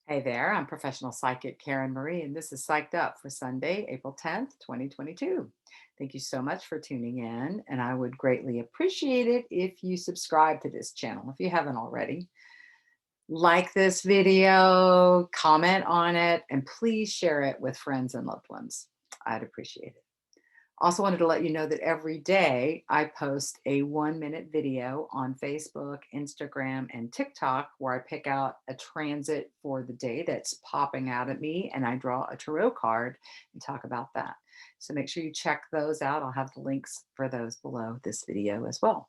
Hey there, I'm professional psychic Karen Marie, and this is Psyched Up for Sunday, April 10th, 2022. Thank you so much for tuning in, and I would greatly appreciate it if you subscribe to this channel if you haven't already. Like this video, comment on it, and please share it with friends and loved ones. I'd appreciate it. Also, wanted to let you know that every day I post a 1 minute video on Facebook, Instagram, and TikTok where I pick out a transit for the day that's popping out at me and I draw a tarot card and talk about that. So make sure you check those out. I'll have the links for those below this video as well.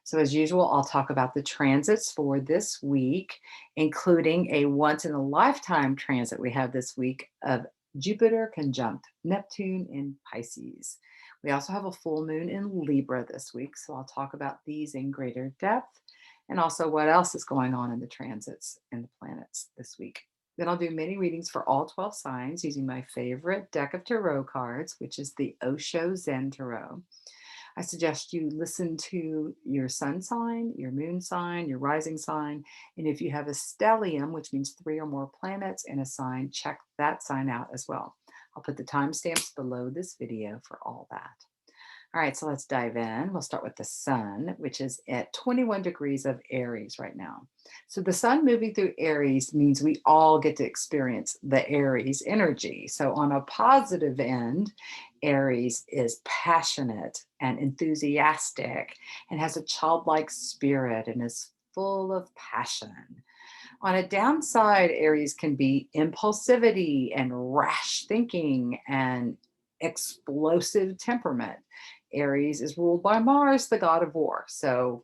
So, as usual, I'll talk about the transits for this week, including a once in a lifetime transit we have this week of Jupiter conjunct Neptune in Pisces. We also have a full moon in Libra this week, so I'll talk about these in greater depth and also what else is going on in the transits and the planets this week. Then I'll do mini readings for all 12 signs using my favorite deck of tarot cards, which is the Osho Zen Tarot. I suggest you listen to your sun sign, your moon sign, your rising sign. And if you have a stellium, which means three or more planets in a sign, check that sign out as well. I'll put the timestamps below this video for all that. All right, so let's dive in. We'll start with the sun, which is at 21 degrees of Aries right now. So the sun moving through Aries means we all get to experience the Aries energy. So on a positive end, Aries is passionate and enthusiastic and has a childlike spirit and is full of passion. On a downside, Aries can be impulsivity and rash thinking and explosive temperament. Aries is ruled by Mars, the god of war. So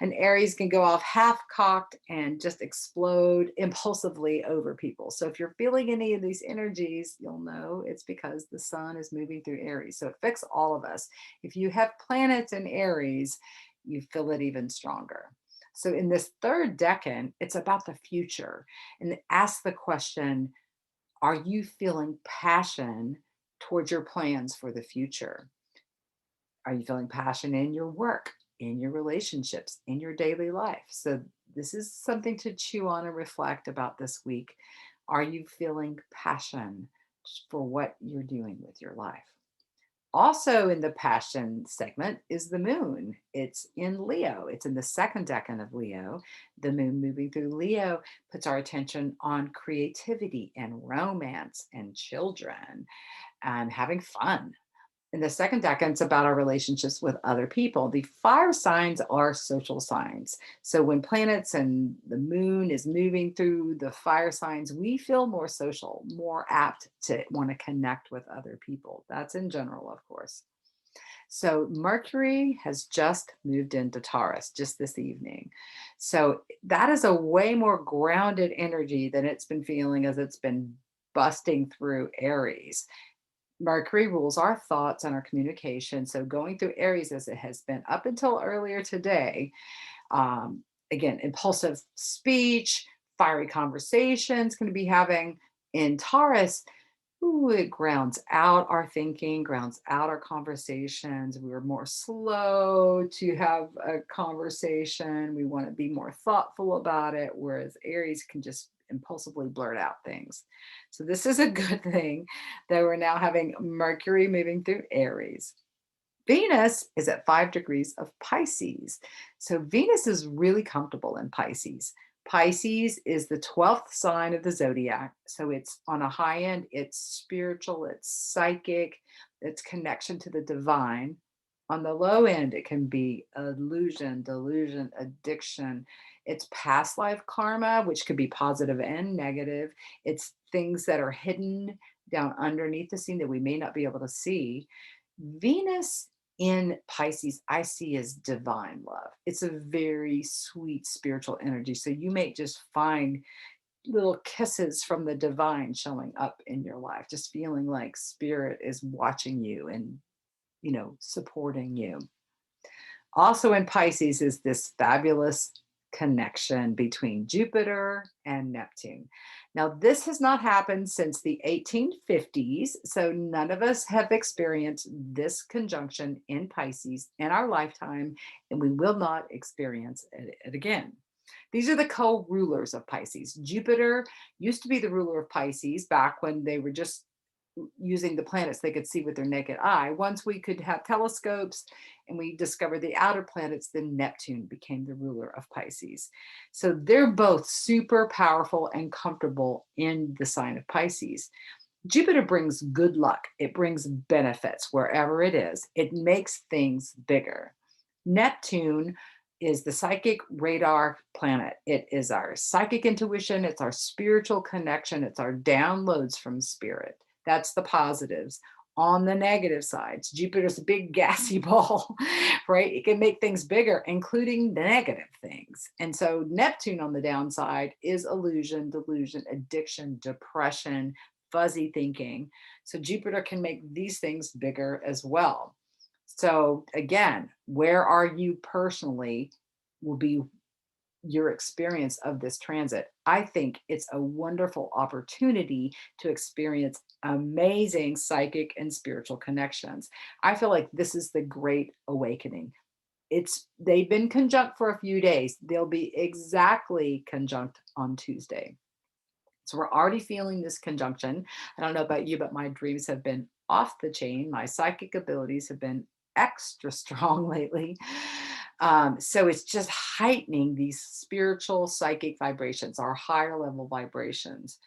an Aries can go off half cocked and just explode impulsively over people. So if you're feeling any of these energies, you'll know it's because the sun is moving through Aries. So it affects all of us. If you have planets in Aries, you feel it even stronger. So in this third decan, it's about the future and ask the question, are you feeling passion towards your plans for the future? Are you feeling passion in your work, in your relationships, in your daily life? So this is something to chew on and reflect about this week. Are you feeling passion for what you're doing with your life? Also in the passion segment is the moon. It's in Leo. It's in the second decan of Leo. The moon moving through Leo puts our attention on creativity and romance and children and having fun. In the second decan, it's about our relationships with other people. The fire signs are social signs. So when planets and the moon is moving through the fire signs, we feel more social, more apt to want to connect with other people. That's in general, of course. So Mercury has just moved into Taurus just this evening. So that is a way more grounded energy than it's been feeling as it's been busting through Aries. Mercury rules our thoughts and our communication. So going through Aries as it has been up until earlier today, again, impulsive speech, fiery conversations can be having in Taurus. Ooh, it grounds out our thinking, grounds out our conversations. We're more slow to have a conversation. We want to be more thoughtful about it, whereas Aries can just impulsively blurt out things. So, this is a good thing that we're now having Mercury moving through Aries. Venus is at 5 degrees of Pisces. So Venus is really comfortable in Pisces. Pisces is the 12th sign of the zodiac. So it's on a high end, it's spiritual, it's psychic, it's connection to the divine. On the low end, it can be illusion, delusion, addiction. It's past life karma, which could be positive and negative. It's things that are hidden down underneath the scene that we may not be able to see. Venus in Pisces, I see as divine love. It's a very sweet spiritual energy. So you may just find little kisses from the divine showing up in your life, just feeling like spirit is watching you and, supporting you. Also in Pisces is this fabulous connection between Jupiter and Neptune. Now, this has not happened since the 1850s, so none of us have experienced this conjunction in Pisces in our lifetime, and we will not experience it again. These are the co-rulers of Pisces. Jupiter used to be the ruler of Pisces back when they were just using the planets they could see with their naked eye. Once we could have telescopes and we discovered the outer planets, then Neptune became the ruler of Pisces. So they're both super powerful and comfortable in the sign of Pisces. Jupiter brings good luck. It brings benefits wherever it is. It makes things bigger. Neptune is the psychic radar planet. It is our psychic intuition. It's our spiritual connection. It's our downloads from spirit. That's the positives. On the negative sides, Jupiter's a big gassy ball, right? It can make things bigger, including the negative things. And so Neptune on the downside is illusion, delusion, addiction, depression, fuzzy thinking. So Jupiter can make these things bigger as well. So again, where are you personally will be your experience of this transit. I think it's a wonderful opportunity to experience amazing psychic and spiritual connections. I feel like this is the great awakening. They've been conjunct for a few days. They'll be exactly conjunct on Tuesday. So we're already feeling this conjunction. I don't know about you, but my dreams have been off the chain. My psychic abilities have been extra strong lately. So it's just heightening these spiritual psychic vibrations, our higher level vibrations.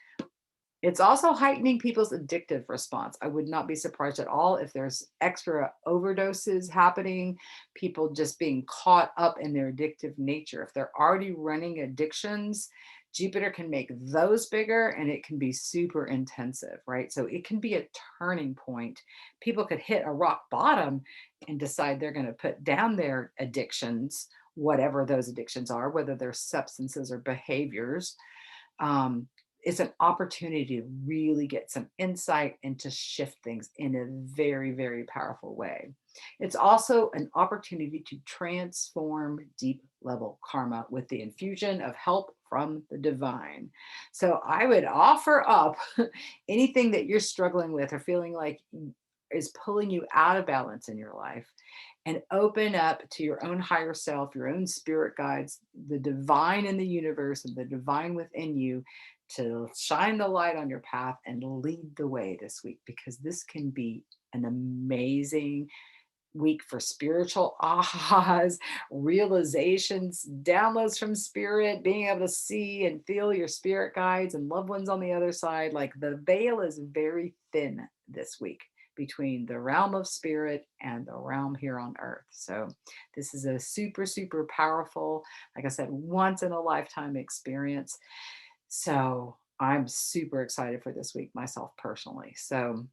It's also heightening people's addictive response. I would not be surprised at all if there's extra overdoses happening, people just being caught up in their addictive nature. If they're already running addictions, Jupiter can make those bigger and it can be super intensive, right? So it can be a turning point. People could hit a rock bottom and decide they're going to put down their addictions, whatever those addictions are, whether they're substances or behaviors. It's an opportunity to really get some insight and to shift things in a very, very powerful way. It's also an opportunity to transform deep level karma with the infusion of help from the divine. So I would offer up anything that you're struggling with or feeling like is pulling you out of balance in your life, and open up to your own higher self, your own spirit guides, the divine in the universe and the divine within you to shine the light on your path and lead the way this week, because this can be an amazing week for spiritual ahas, realizations, downloads from spirit, being able to see and feel your spirit guides and loved ones on the other side. Like the veil is very thin this week between the realm of spirit and the realm here on earth. So this is a super, super powerful, like I said, once in a lifetime experience. So I'm super excited for this week myself personally. So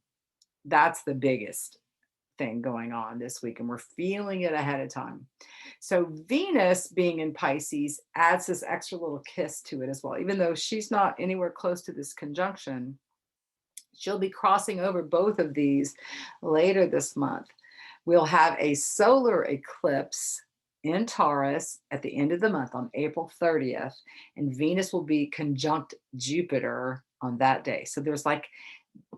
that's the biggest thing going on this week, and we're feeling it ahead of time. So Venus being in Pisces adds this extra little kiss to it as well. Even though she's not anywhere close to this conjunction, she'll be crossing over both of these later this month. We'll have a solar eclipse in Taurus at the end of the month on April 30th, and Venus will be conjunct Jupiter on that day. So there's like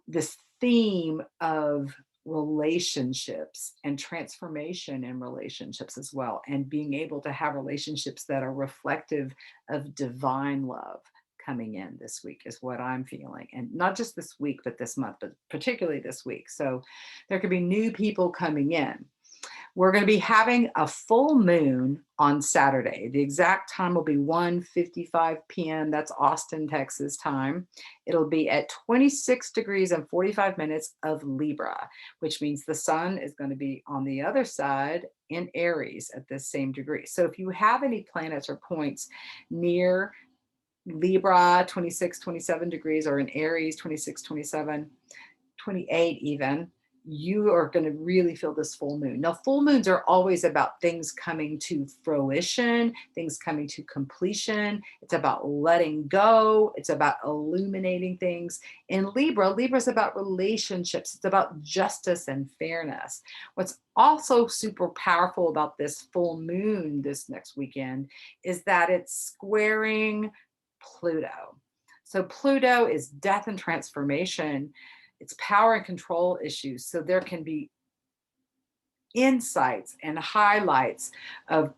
this theme of relationships and transformation in relationships as well, and being able to have relationships that are reflective of divine love coming in this week is what I'm feeling. And not just this week, but this month, but particularly this week. So there could be new people coming in. We're going to be having a full moon on Saturday. The exact time will be 1:55 p.m. That's Austin, Texas time. It'll be at 26 degrees and 45 minutes of Libra, which means the sun is going to be on the other side in Aries at this same degree. So if you have any planets or points near Libra, 26, 27 degrees, or in Aries, 26, 27, 28 even, you are going to really feel this full moon. Now, full moons are always about things coming to fruition, things coming to completion. It's about letting go. It's about illuminating things. In Libra, Libra is about relationships. It's about justice and fairness. What's also super powerful about this full moon this next weekend is that it's squaring Pluto. So Pluto is death and transformation. It's power and control issues. So there can be insights and highlights of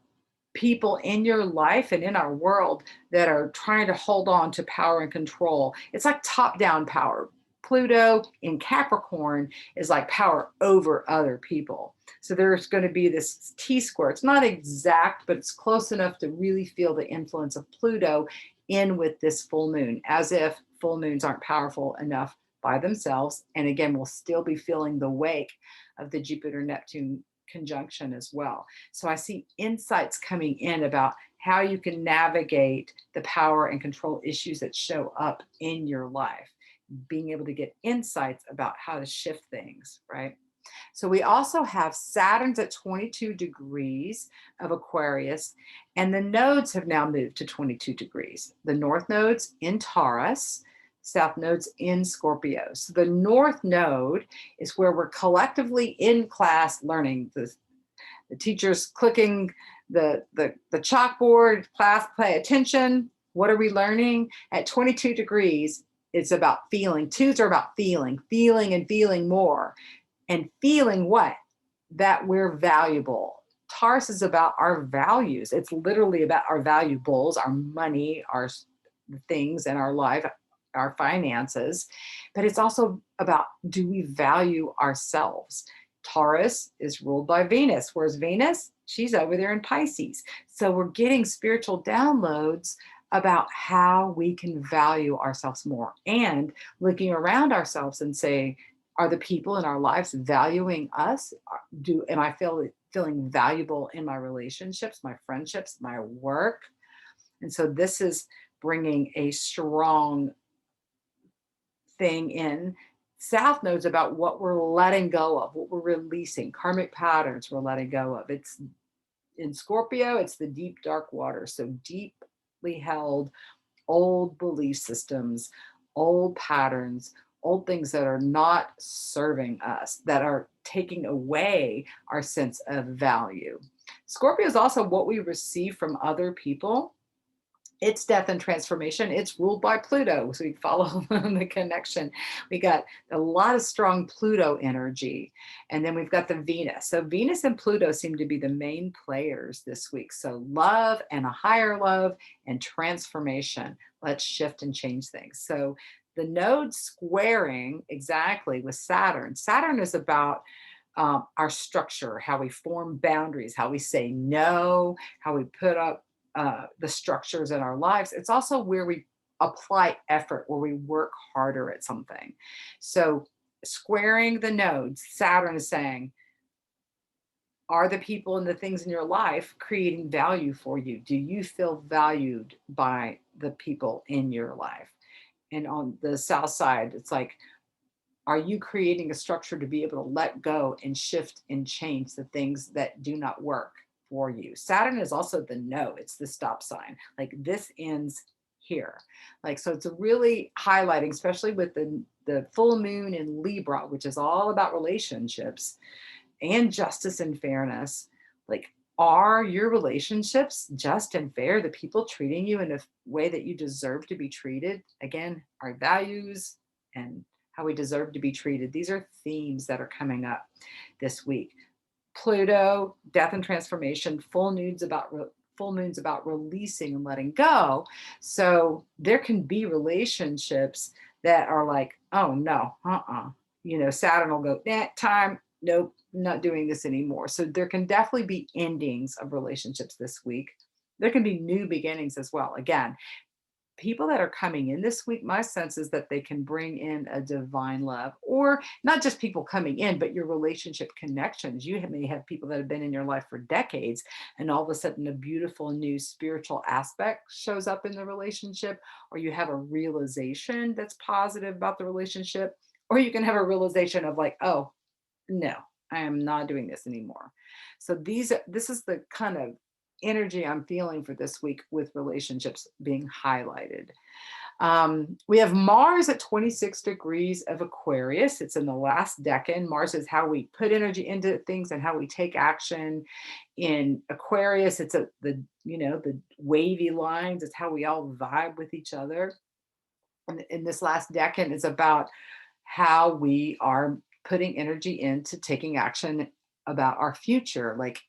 people in your life and in our world that are trying to hold on to power and control. It's like top-down power. Pluto in Capricorn is like power over other people. So there's going to be this T square. It's not exact, but it's close enough to really feel the influence of Pluto in with this full moon, as if full moons aren't powerful enough by themselves. And again, we'll still be feeling the wake of the Jupiter-Neptune conjunction as well. So I see insights coming in about how you can navigate the power and control issues that show up in your life, being able to get insights about how to shift things, right? So we also have Saturn's at 22 degrees of Aquarius, and the nodes have now moved to 22 degrees. The north node's in Taurus, south node's in Scorpio. So the north node is where we're collectively in class learning. The teacher's clicking the chalkboard, class pay attention. What are we learning? At 22 degrees, it's about feeling. Twos are about feeling and feeling more. And feeling what? That we're valuable. Taurus is about our values. It's literally about our valuables, our money, our things in our life, our finances. But it's also about, do we value ourselves? Taurus is ruled by Venus. Where's Venus? She's over there in Pisces. So we're getting spiritual downloads about how we can value ourselves more, and looking around ourselves and say, are the people in our lives valuing us? Am I feeling valuable in my relationships, my friendships, my work? And so this is bringing a strong thing in. South node's about what we're letting go of, what we're releasing, karmic patterns we're letting go of. It's in Scorpio, it's the deep, dark water. So deeply held old belief systems, old patterns, old things that are not serving us, that are taking away our sense of value. Scorpio is also what we receive from other people. It's death and transformation. It's ruled by Pluto. So we follow the connection. We got a lot of strong Pluto energy. And then we've got the Venus. So Venus and Pluto seem to be the main players this week. So love and a higher love and transformation. Let's shift and change things. So the node squaring exactly with Saturn. Saturn is about our structure, how we form boundaries, how we say no, how we put up the structures in our lives. It's also where we apply effort, where we work harder at something. So squaring the nodes, Saturn is saying, are the people and the things in your life creating value for you? Do you feel valued by the people in your life? And on the south side, it's like, are you creating a structure to be able to let go and shift and change the things that do not work for you? Saturn is also the no, it's the stop sign. Like this ends here. Like, so it's really highlighting, especially with the full moon in Libra, which is all about relationships and justice and fairness. Like, are your relationships just and fair? The people treating you in a way that you deserve to be treated? Again, our values and how we deserve to be treated. These are themes that are coming up this week. Pluto, death and transformation, full moons about releasing and letting go. So there can be relationships that are like, oh no, Saturn will go, time, nope, not doing this anymore. So there can definitely be endings of relationships this week. There can be new beginnings as well. Again, people that are coming in this week, my sense is that they can bring in a divine love, or not just people coming in, but your relationship connections. You may have people that have been in your life for decades, and all of a sudden a beautiful new spiritual aspect shows up in the relationship, or you have a realization that's positive about the relationship, or you can have a realization of like, oh, no, I am not doing this anymore. So this is the kind of energy I'm feeling for this week with relationships being highlighted. We have Mars at 26 degrees of Aquarius. It's in the last decan. Mars is how we put energy into things and how we take action. In Aquarius, it's the wavy lines. It's how we all vibe with each other. And in this last decan, it's about how we are putting energy into taking action about our future, like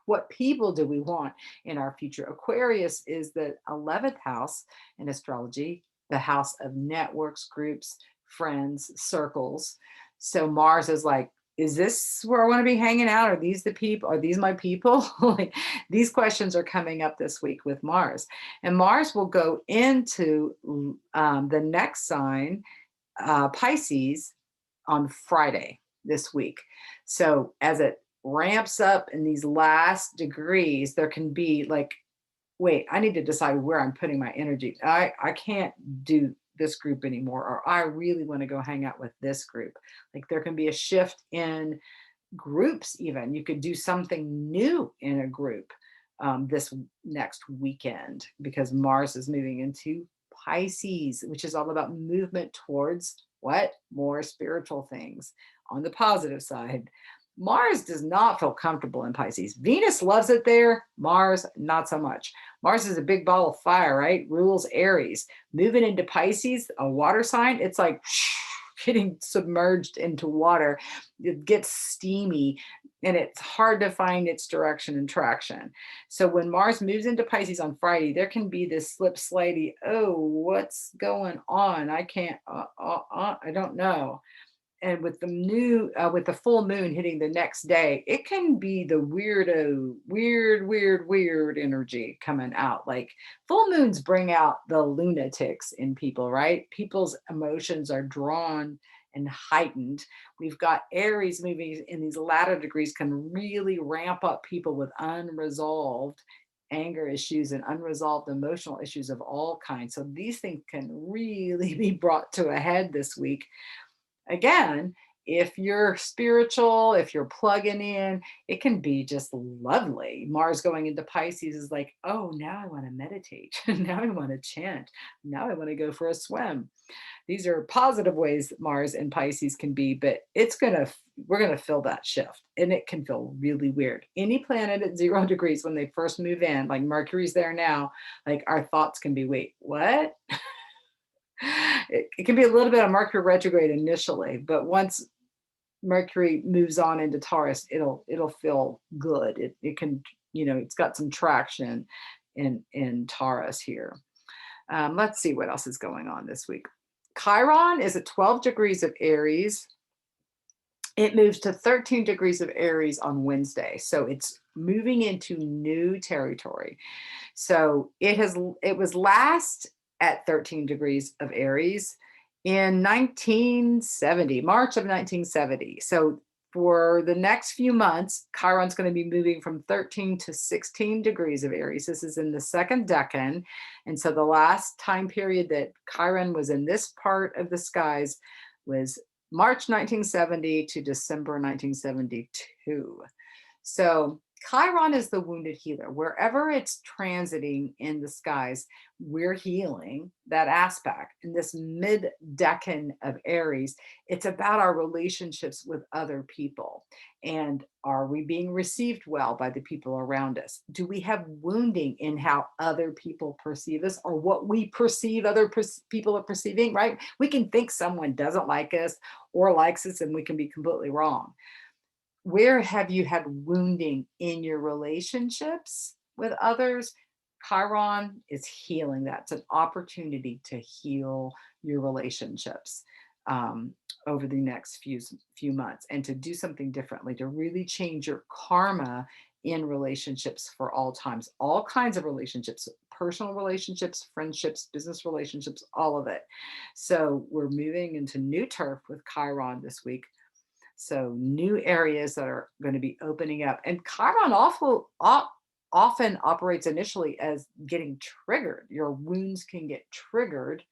What people do we want in our future? Aquarius is the 11th house in astrology, the house of networks, groups, friends, circles. So Mars is like, is this where I want to be hanging out? Are these the people? Are these my people? Like, these questions are coming up this week with Mars. And Mars will go into the next sign, Pisces, on Friday this week. So as it ramps up in these last degrees, there can be like, wait, I need to decide where I'm putting my energy. I can't do this group anymore, or I really want to go hang out with this group. Like, there can be a shift in groups. Even you could do something new in a group this next weekend, because Mars is moving into Pisces, which is all about movement towards what? More spiritual things. On the positive side, Mars does not feel comfortable in Pisces. Venus loves it there. Mars, not so much. Mars is a big ball of fire, right? Rules Aries. Moving into Pisces, a water sign, it's like getting submerged into water. It gets steamy and it's hard to find its direction and traction. So when Mars moves into Pisces on Friday, there can be this slip slidey, oh, what's going on? I can't, I don't know. And with the with the full moon hitting the next day, it can be the weirdo, weird energy coming out. Like, full moons bring out the lunatics in people, right? People's emotions are drawn and heightened. We've got Aries moving in these latter degrees, can really ramp up people with unresolved anger issues and unresolved emotional issues of all kinds. So these things can really be brought to a head this week. Again, if you're spiritual, if you're plugging in, it can be just lovely. Mars going into Pisces is like, oh, now I want to meditate. Now I want to chant. Now I want to go for a swim. These are positive ways that Mars and Pisces can be, but we're gonna feel that shift, and it can feel really weird. Any planet at 0 degrees, when they first move in, like Mercury's there now, like our thoughts can be, wait, what? It can be a little bit of Mercury retrograde initially, but once Mercury moves on into Taurus, it'll feel good. It can, it's got some traction in Taurus here. Let's see what else is going on this week. Chiron is at 12 degrees of Aries. It moves to 13 degrees of Aries on Wednesday. So it's moving into new territory. So it was last at 13 degrees of Aries in 1970, March of 1970. So for the next few months, Chiron's going to be moving from 13 to 16 degrees of Aries. This is in the second decan. And so the last time period that Chiron was in this part of the skies was March 1970 to December 1972. So Chiron is the wounded healer. Wherever it's transiting in the skies, we're healing that aspect. In this mid-decan of Aries, it's about our relationships with other people. And are we being received well by the people around us? Do we have wounding in how other people perceive us, or what we perceive other people are perceiving, right? We can think someone doesn't like us or likes us, and we can be completely wrong. Where have you had wounding in your relationships with others? Chiron is healing that. It's an opportunity to heal your relationships over the next few months, and to do something differently, to really change your karma in relationships for all times, all kinds of relationships, personal relationships, friendships, business relationships, all of it. So we're moving into new turf with Chiron this week. So new areas that are going to be opening up. And Chiron often operates initially as getting triggered. Your wounds can get triggered,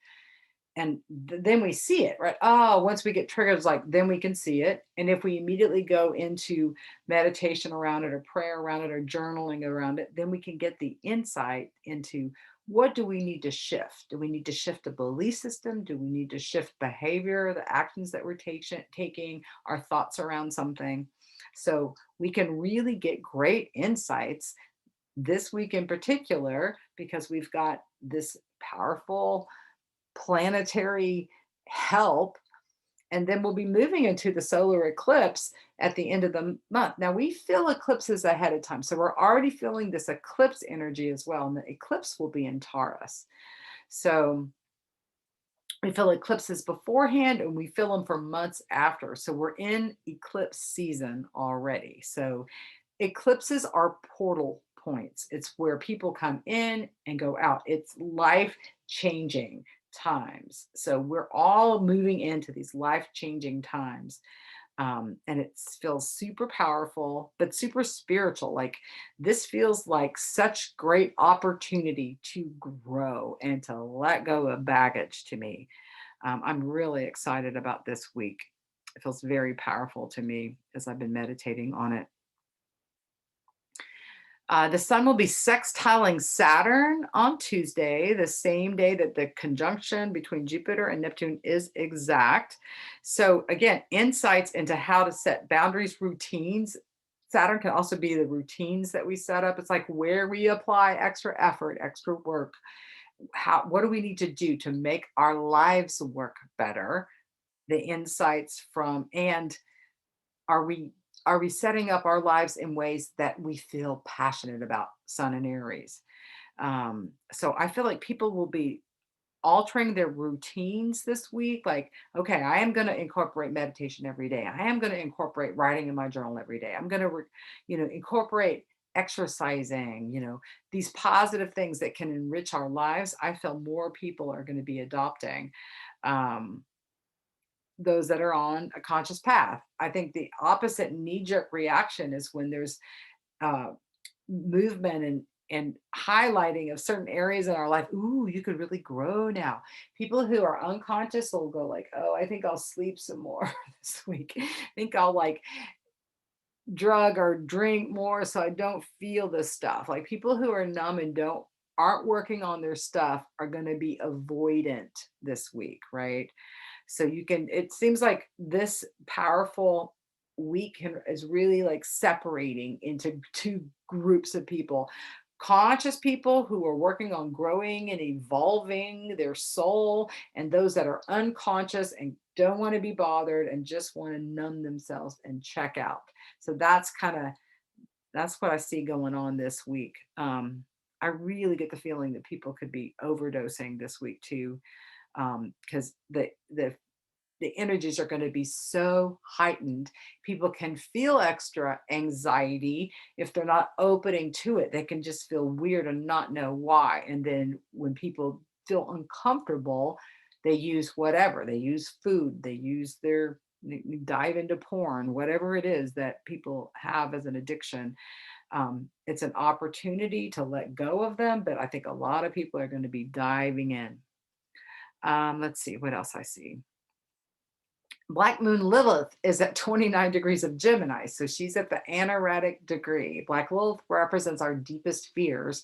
and then we see it, right? Oh, once we get triggered, it's like, then we can see it. And if we immediately go into meditation around it, or prayer around it, or journaling around it, then we can get the insight into, what do we need to shift? Do we need to shift a belief system? Do we need to shift behavior, the actions that we're taking, our thoughts around something? So we can really get great insights this week in particular, because we've got this powerful planetary help And then we'll be moving into the solar eclipse at the end of the month. Now, we feel eclipses ahead of time. So we're already feeling this eclipse energy as well. And the eclipse will be in Taurus. So we feel eclipses beforehand and we feel them for months after. So we're in eclipse season already. So eclipses are portal points. It's where people come in and go out. It's life changing times. So we're all moving into these life changing times. And it feels super powerful, but super spiritual. Like this feels like such great opportunity to grow and to let go of baggage to me. I'm really excited about this week. It feels very powerful to me as I've been meditating on it. The sun will be sextiling Saturn on Tuesday, the same day that the conjunction between Jupiter and Neptune is exact. So, again, insights into how to set boundaries, routines. Saturn can also be the routines that we set up. It's like where we apply extra effort, extra work. What do we need to do to make our lives work better? The insights from, and are we are we setting up our lives in ways that we feel passionate about? Sun and Aries. So I feel like people will be altering their routines this week. Like, okay, I am going to incorporate meditation every day. I am going to incorporate writing in my journal every day. I'm going to, incorporate exercising. These positive things that can enrich our lives. I feel more people are going to be adopting. Um, those that are on a conscious path. I think the opposite knee-jerk reaction is when there's uh, movement and highlighting of certain areas in our life. Ooh, you could really grow now. People who are unconscious will go like, oh, I think I'll sleep some more this week. I think I'll like drug or drink more so I don't feel this stuff. Like people who are numb and aren't working on their stuff are going to be avoidant this week, right? So it seems like this powerful week is really like separating into two groups of people. Conscious people who are working on growing and evolving their soul, and those that are unconscious and don't want to be bothered and just want to numb themselves and check out. So that's what I see going on this week. I really get the feeling that people could be overdosing this week too, because the energies are going to be so heightened. People can feel extra anxiety if they're not opening to it. They can just feel weird and not know why. And then when people feel uncomfortable, they use whatever. They use food, they dive into porn, whatever it is that people have as an addiction. It's an opportunity to let go of them, but I think a lot of people are going to be diving in. Let's see what else I see. Black Moon Lilith is at 29 degrees of Gemini. So she's at the anaretic degree. Black Lilith represents our deepest fears.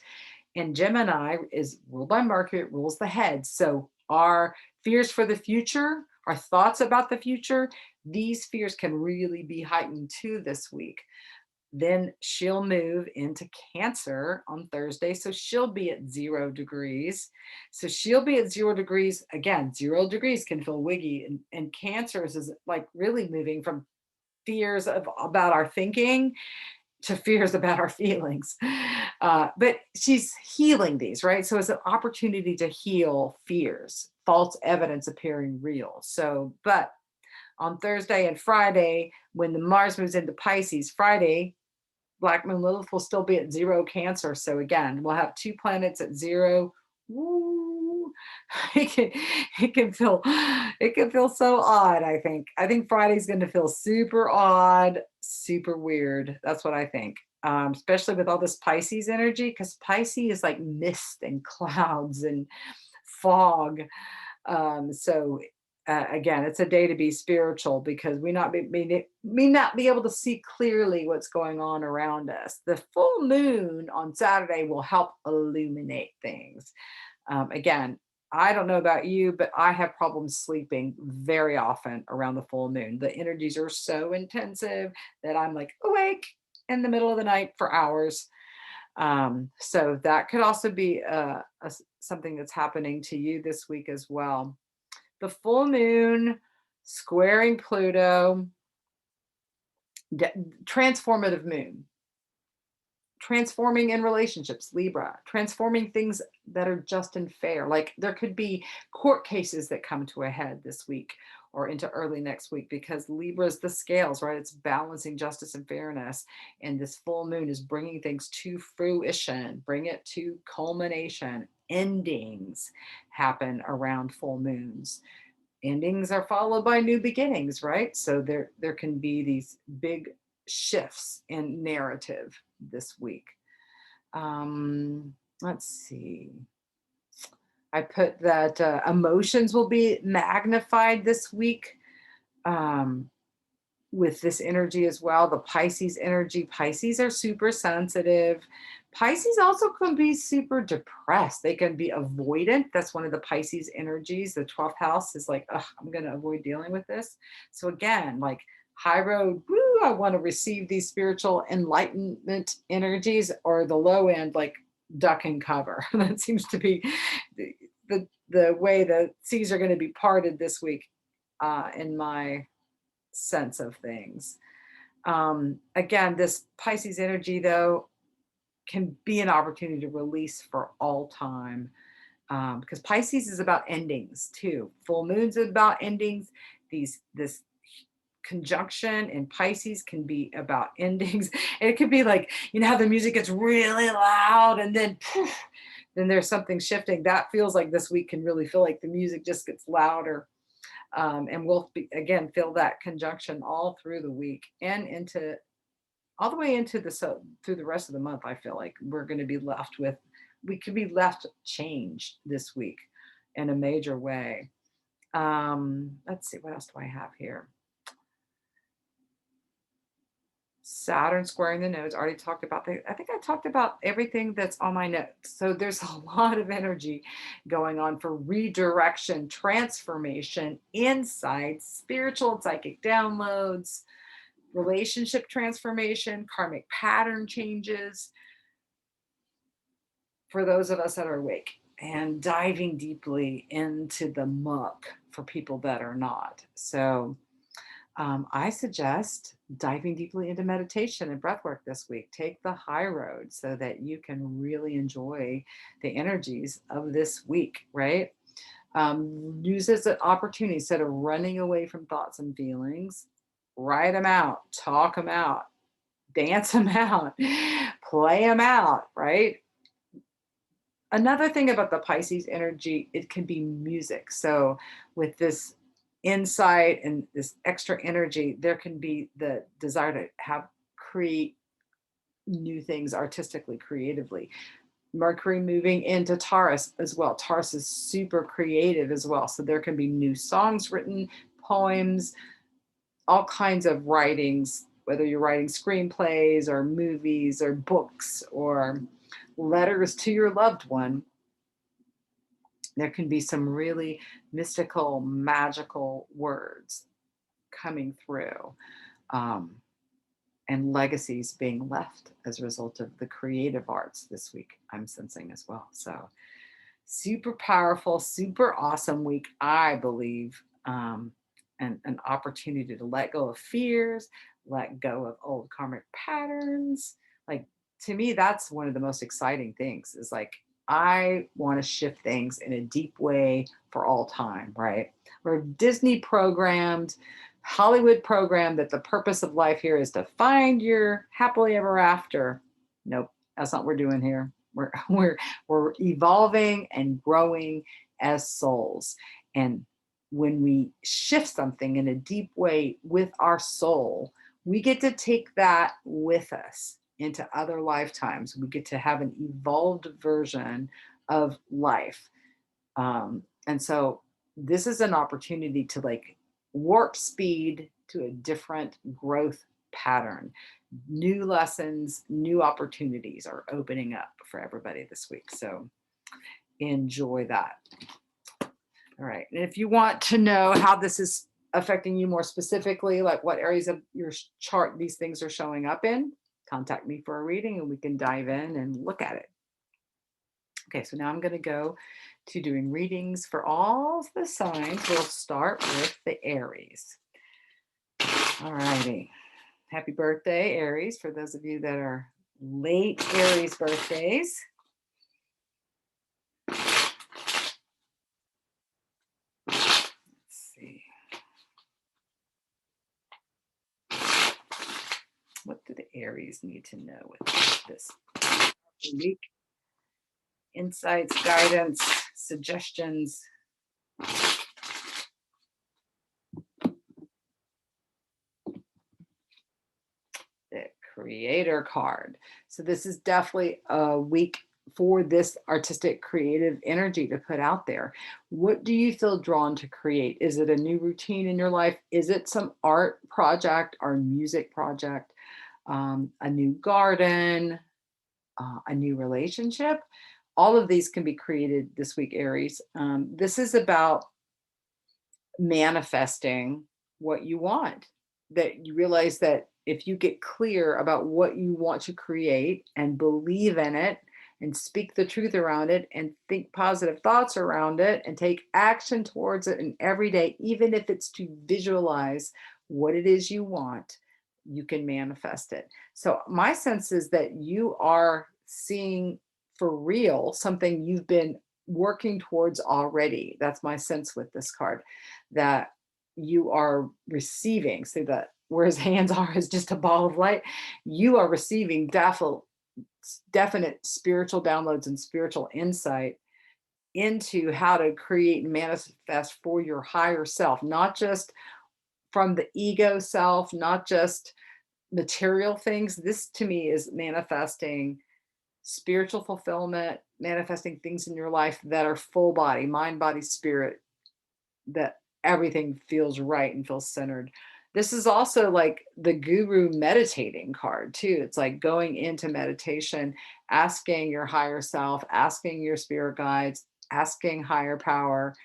And Gemini is ruled by Mercury, it rules the head. So our fears for the future, our thoughts about the future, these fears can really be heightened too this week. Then she'll move into Cancer on Thursday. So she'll be at 0 degrees. So she'll be at 0 degrees. Again, 0 degrees can feel wiggy. And Cancer's is like really moving from fears about our thinking to fears about our feelings. But she's healing these, right? So it's an opportunity to heal fears, false evidence appearing real. So, but on Thursday and Friday, when the Mars moves into Pisces, Friday, Black Moon Lilith will still be at 0 Cancer. So again, we'll have 2 planets at 0. Woo. It can feel so odd, I think. I think Friday's going to feel super odd, super weird. That's what I think. Especially with all this Pisces energy, because Pisces is like mist and clouds and fog. So again, it's a day to be spiritual because we may not be able to see clearly what's going on around us. The full moon on Saturday will help illuminate things. Again, I don't know about you, but I have problems sleeping very often around the full moon. The energies are so intensive that I'm like awake in the middle of the night for hours. So that could also be something that's happening to you this week as well. The full moon squaring Pluto, transformative moon, transforming in relationships, Libra, transforming things that are just and fair. Like there could be court cases that come to a head this week or into early next week, because Libra is the scales, right? It's balancing justice and fairness. And this full moon is bringing things to fruition, bring it to culmination. Endings happen around full moons. Endings are followed by new beginnings, right? So there can be these big shifts in narrative this week. Let's see. I put that emotions will be magnified this week with this energy as well. The Pisces energy. Pisces are super sensitive. Pisces also can be super depressed. They can be avoidant. That's one of the Pisces energies. The 12th house is like, I'm going to avoid dealing with this. So again, like high road, woo, I want to receive these spiritual enlightenment energies, or the low end, like duck and cover. That seems to be the way the seas are going to be parted this week in my sense of things. Again, this Pisces energy, though, can be an opportunity to release for all time, because Pisces is about endings too. Full moons is about endings. This conjunction in Pisces can be about endings. It could be like, you know how the music gets really loud and then poof, then there's something shifting. That feels like this week can really feel like the music just gets louder. And we'll again feel that conjunction all through the week and into all the way into through the rest of the month. I feel like we could be left changed this week in a major way. Let's see, what else do I have here? Saturn squaring the nodes. Already talked about that. I think I talked about everything that's on my notes. So there's a lot of energy going on for redirection, transformation, insights, spiritual and psychic downloads, relationship transformation, karmic pattern changes for those of us that are awake, and diving deeply into the muck for people that are not. So I suggest diving deeply into meditation and breath work this week. Take the high road so that you can really enjoy the energies of this week, right? Use this as an opportunity instead of running away from thoughts and feelings. Write them out, talk them out, dance them out, play them out, right? Another thing about the Pisces energy, it can be music. So with this insight and this extra energy, there can be the desire to create new things artistically, creatively. Mercury moving into Taurus as well. Taurus is super creative as well. So there can be new songs written, poems, all kinds of writings, whether you're writing screenplays or movies or books or letters to your loved one. There can be some really mystical, magical words coming through, and legacies being left as a result of the creative arts this week, I'm sensing as well. So super powerful, super awesome week, I believe, and an opportunity to let go of fears, let go of old karmic patterns. Like, to me, that's one of the most exciting things, is like, I want to shift things in a deep way for all time, right? We're Disney programmed, Hollywood programmed that the purpose of life here is to find your happily ever after. Nope, that's not what we're doing here. We're evolving and growing as souls. And when we shift something in a deep way with our soul, we get to take that with us into other lifetimes. We get to have an evolved version of life. And so this is an opportunity to like warp speed to a different growth pattern. New lessons, new opportunities are opening up for everybody this week. So enjoy that. All right. And if you want to know how this is affecting you more specifically, like what areas of your chart these things are showing up in, contact me for a reading and we can dive in and look at it. Okay, so now I'm going to go to doing readings for all the signs. We'll start with the Aries. All righty. Happy birthday, Aries, for those of you that are late Aries birthdays. Let's see. What do the Aries need to know with this week? Insights, guidance, suggestions. The Creator card. So this is definitely a week for this artistic creative energy to put out there. What do you feel drawn to create? Is it a new routine in your life? Is it some art project or music project? A new garden, a new relationship? All of these can be created this week, Aries. This is about manifesting what you want, that you realize that if you get clear about what you want to create and believe in it and speak the truth around it and think positive thoughts around it and take action towards it, and every day, even if it's to visualize what it is you want, you can manifest it. So my sense is that you are seeing for real something you've been working towards already. That's my sense with this card, that you are receiving. So that where his hands are is just a ball of light. You are receiving definite spiritual downloads and spiritual insight into how to create and manifest for your higher self, not just from the ego self, not just material things. This to me is manifesting spiritual fulfillment, manifesting things in your life that are full body, mind, body, spirit, that everything feels right and feels centered. This is also like the guru meditating card too. It's like going into meditation, asking your higher self, asking your spirit guides, asking higher power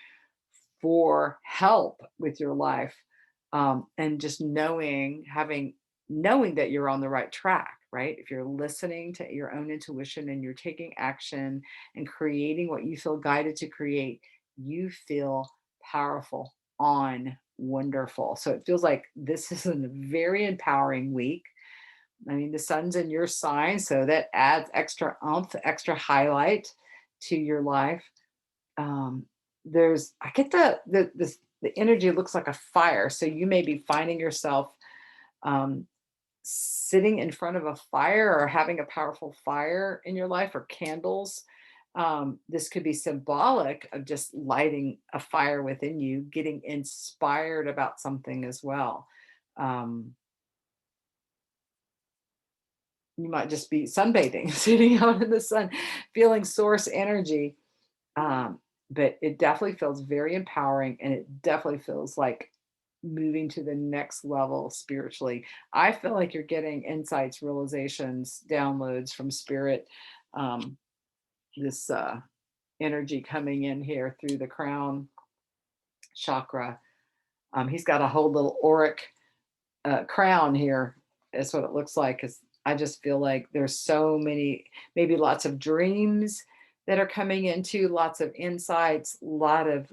for help with your life, and just knowing that you're on the right track, right? If you're listening to your own intuition and you're taking action and creating what you feel guided to create, you feel powerful, on wonderful. So it feels like this is a very empowering week. I mean, the sun's in your sign, so that adds extra oomph, extra highlight to your life. um there's, I get the energy looks like a fire, so you may be finding yourself um sitting in front of a fire or having a powerful fire in your life, or candles. This could be symbolic of just lighting a fire within you, getting inspired about something as well. um you might just be sunbathing sitting out in the sun, feeling source energy. Um, but it definitely feels very empowering, and it definitely feels like moving to the next level spiritually. I feel like you're getting insights, realizations, downloads from spirit. Um, this energy coming in here through the crown chakra. He's got a whole little auric crown here. That's what it looks like. 'Cause I just feel like there's so many, maybe lots of dreams that are coming into, lots of insights, a lot of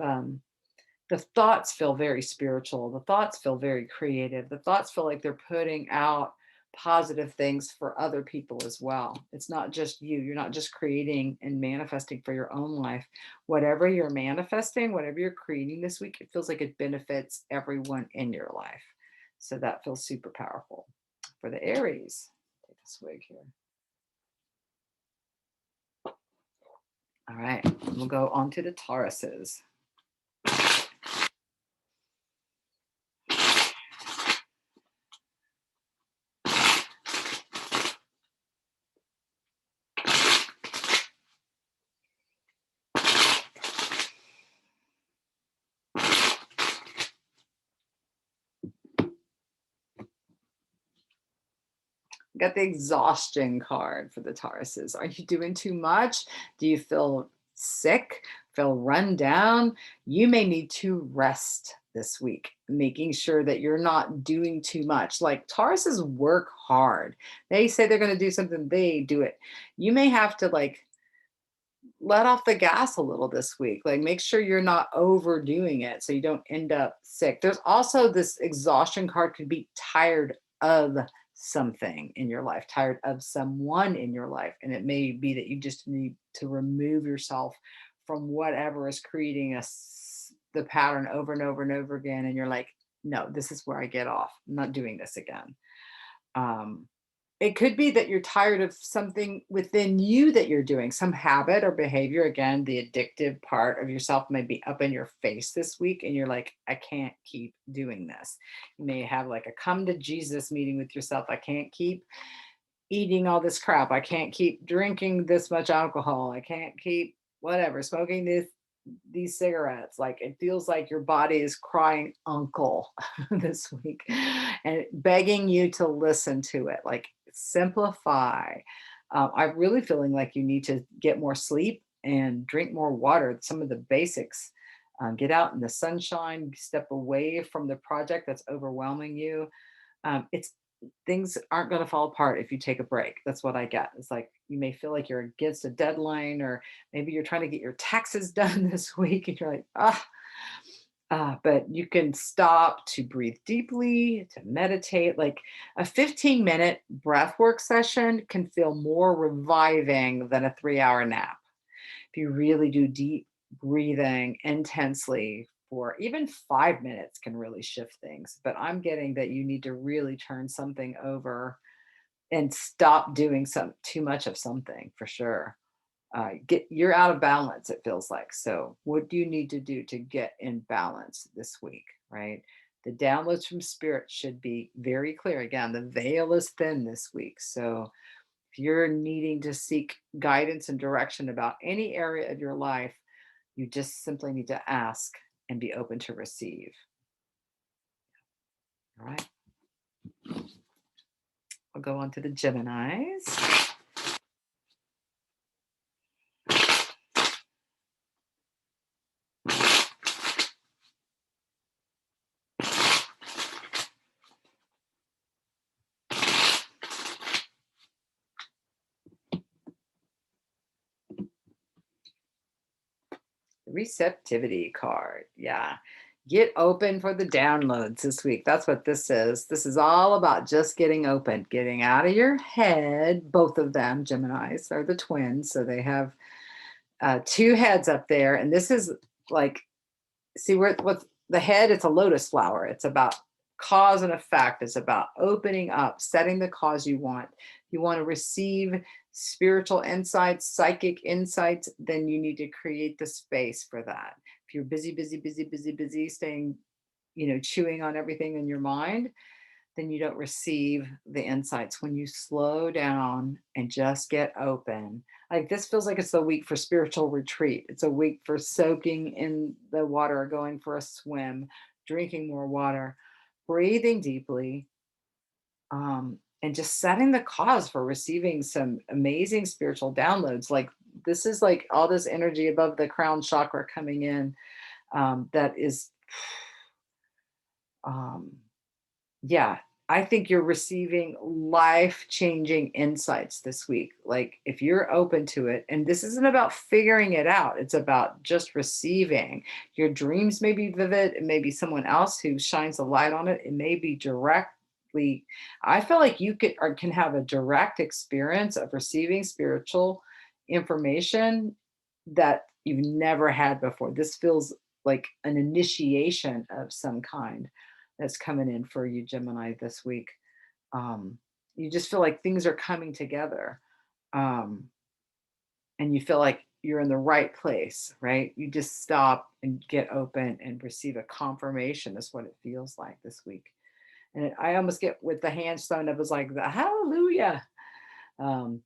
the thoughts feel very spiritual. The thoughts feel very creative. The thoughts feel like they're putting out positive things for other people as well. It's not just you. You're not just creating and manifesting for your own life. Whatever you're manifesting, whatever you're creating this week, it feels like it benefits everyone in your life. So that feels super powerful. For the Aries, take a swig here. All right, we'll go on to the Tauruses. Got the exhaustion card for the Tauruses. Are you doing too much? Do you feel sick? Feel run down? You may need to rest this week, making sure that you're not doing too much. Like Tauruses work hard. They say they're going to do something, they do it. You may have to like let off the gas a little this week. Like, make sure you're not overdoing it so you don't end up sick. There's also this exhaustion card, could be tired of something in your life, tired of someone in your life. And it may be that you just need to remove yourself from whatever is creating the pattern over and over and over again. And you're like, no, this is where I get off. I'm not doing this again. Um, it could be that you're tired of something within you that you're doing, some habit or behavior. Again, the addictive part of yourself may be up in your face this week, and you're like, I can't keep doing this. You may have like a come to Jesus meeting with yourself. I can't keep eating all this crap. I can't keep drinking this much alcohol. I can't keep whatever, smoking these cigarettes. Like, it feels like your body is crying uncle this week and begging you to listen to it. Like, simplify. I'm really feeling like you need to get more sleep and drink more water, some of the basics. Get out in the sunshine, step away from the project that's overwhelming you. It's Things aren't going to fall apart if you take a break. That's what I get. It's like you may feel like you're against a deadline, or maybe you're trying to get your taxes done this week, and you're like, but you can stop to breathe deeply, to meditate. Like, a 15-minute breath work session can feel more reviving than a 3-hour nap. If you really do deep breathing intensely for even 5 minutes can really shift things. But I'm getting that you need to really turn something over and stop doing some too much of something for sure. You're out of balance, it feels like. So what do you need to do to get in balance this week, right? The downloads from spirit should be very clear. Again, the veil is thin this week. So if you're needing to seek guidance and direction about any area of your life, you just simply need to ask and be open to receive. All right. I'll go on to the Geminis. Receptivity card. Yeah. Get open for the downloads this week. That's what this is. This is all about just getting open, getting out of your head. Both of them, Geminis, are the twins. So they have two heads up there. And this is like, see what's the head? It's a lotus flower. It's about cause and effect. It's about opening up, setting the cause you want. You want to receive spiritual insights, psychic insights, then you need to create the space for that. If you're busy, staying, chewing on everything in your mind, then you don't receive the insights. When you slow down and just get open, like, this feels like it's a week for spiritual retreat. It's a week for soaking in the water, going for a swim, drinking more water, breathing deeply, and just setting the cause for receiving some amazing spiritual downloads. Like, this is like all this energy above the crown chakra coming in, that is um, yeah, I think you're receiving life-changing insights this week. Like, if you're open to it, and this isn't about figuring it out, it's about just receiving. Your dreams may be vivid. It may be someone else who shines a light on it. It may be directly. I feel like you can have a direct experience of receiving spiritual information that you've never had before. This feels like an initiation of some kind that's coming in for you, Gemini, this week. You just feel like things are coming together, um, and you feel like you're in the right place, right? You just stop and get open and receive a confirmation. Is what it feels like this week. And I almost get with the hands thrown up as like the hallelujah. Um,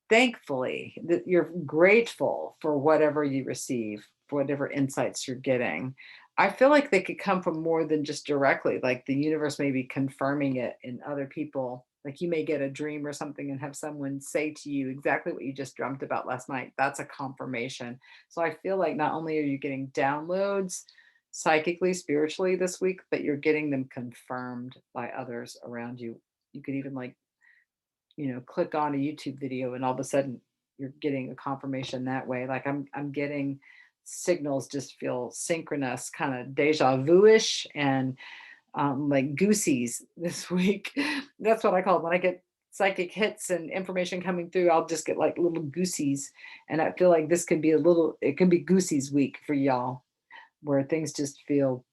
Thankfully, that you're grateful for whatever you receive, for whatever insights you're getting. I feel like they could come from more than just directly, like the universe may be confirming it in other people. Like, you may get a dream or something and have someone say to you exactly what you just dreamt about last night. That's a confirmation. So I feel like not only are you getting downloads psychically, spiritually this week, but you're getting them confirmed by others around you. You could even, like, click on a YouTube video, and all of a sudden you're getting a confirmation that way. Like I'm getting signals just feel synchronous, kind of deja vu-ish, and like goosies this week. That's what I call it. When I get psychic hits and information coming through, I'll just get like little goosies. And I feel like this could be it can be goosies week for y'all, where things just feel,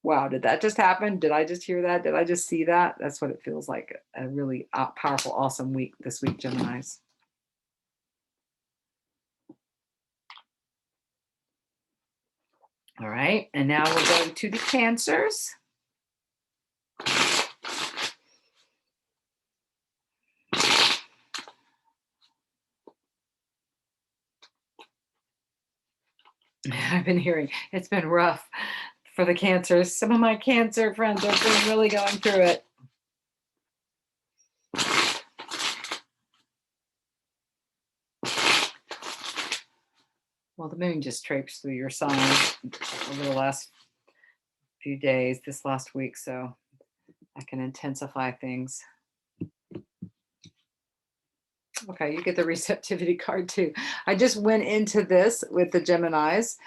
wow, did that just happen? Did I just hear that? Did I just see that? That's what it feels like. A really powerful, awesome week this week, Geminis. All right. And now we're going to the Cancers. I've been hearing it's been rough for the Cancers. Some of my Cancer friends have been really going through it. Well, the moon just traipsed through your sign over the last few days, this last week, so I can intensify things. Okay, you get the receptivity card too. I just went into this with the Geminis.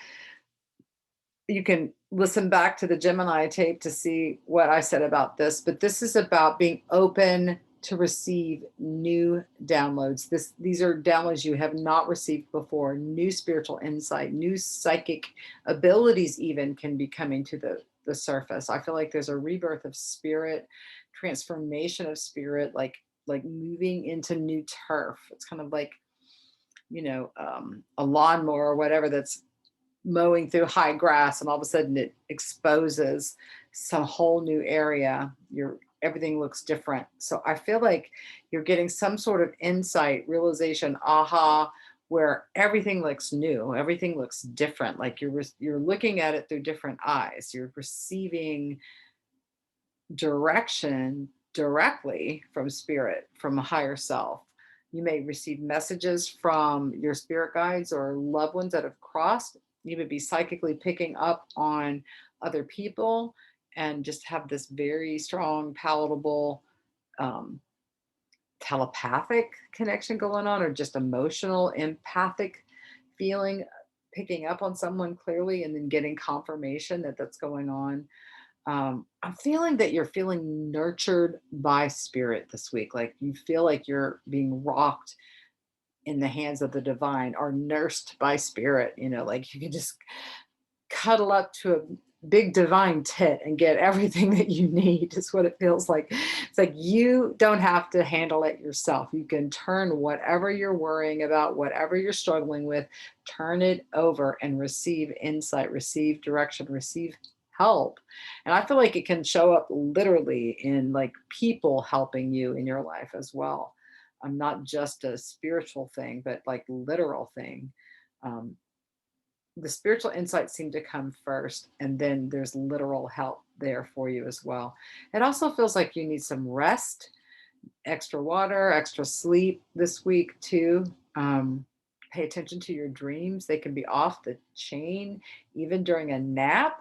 You can listen back to the Gemini tape to see what I said about this, but this is about being open to receive new downloads. These are downloads you have not received before, new spiritual insight, new psychic abilities even can be coming to the surface. I feel like there's a rebirth of spirit, transformation of spirit, like moving into new turf. It's kind of like, a lawnmower or whatever that's mowing through high grass, and all of a sudden it exposes some whole new area. Everything looks different. So I feel like you're getting some sort of insight, realization, aha, where everything looks new, everything looks different. Like you're looking at it through different eyes. You're receiving direction directly from spirit, from a higher self. You may receive messages from your spirit guides or loved ones that have crossed. You would be psychically picking up on other people and just have this very strong, palatable, telepathic connection going on, or just emotional, empathic feeling, picking up on someone clearly and then getting confirmation that that's going on. I'm feeling that you're feeling nurtured by spirit this week. Like you feel like you're being rocked in the hands of the divine, or nursed by spirit, like you can just cuddle up to a big divine tit and get everything that you need, is what it feels like. It's like you don't have to handle it yourself. You can turn whatever you're worrying about, whatever you're struggling with, turn it over and receive insight, receive direction, receive help. And I feel like it can show up literally in like people helping you in your life as well. Not just a spiritual thing, but like literal thing. The spiritual insights seem to come first, and then there's literal help there for you as well. It also feels like you need some rest, extra water, extra sleep this week too. Pay attention to your dreams. They can be off the chain, even during a nap.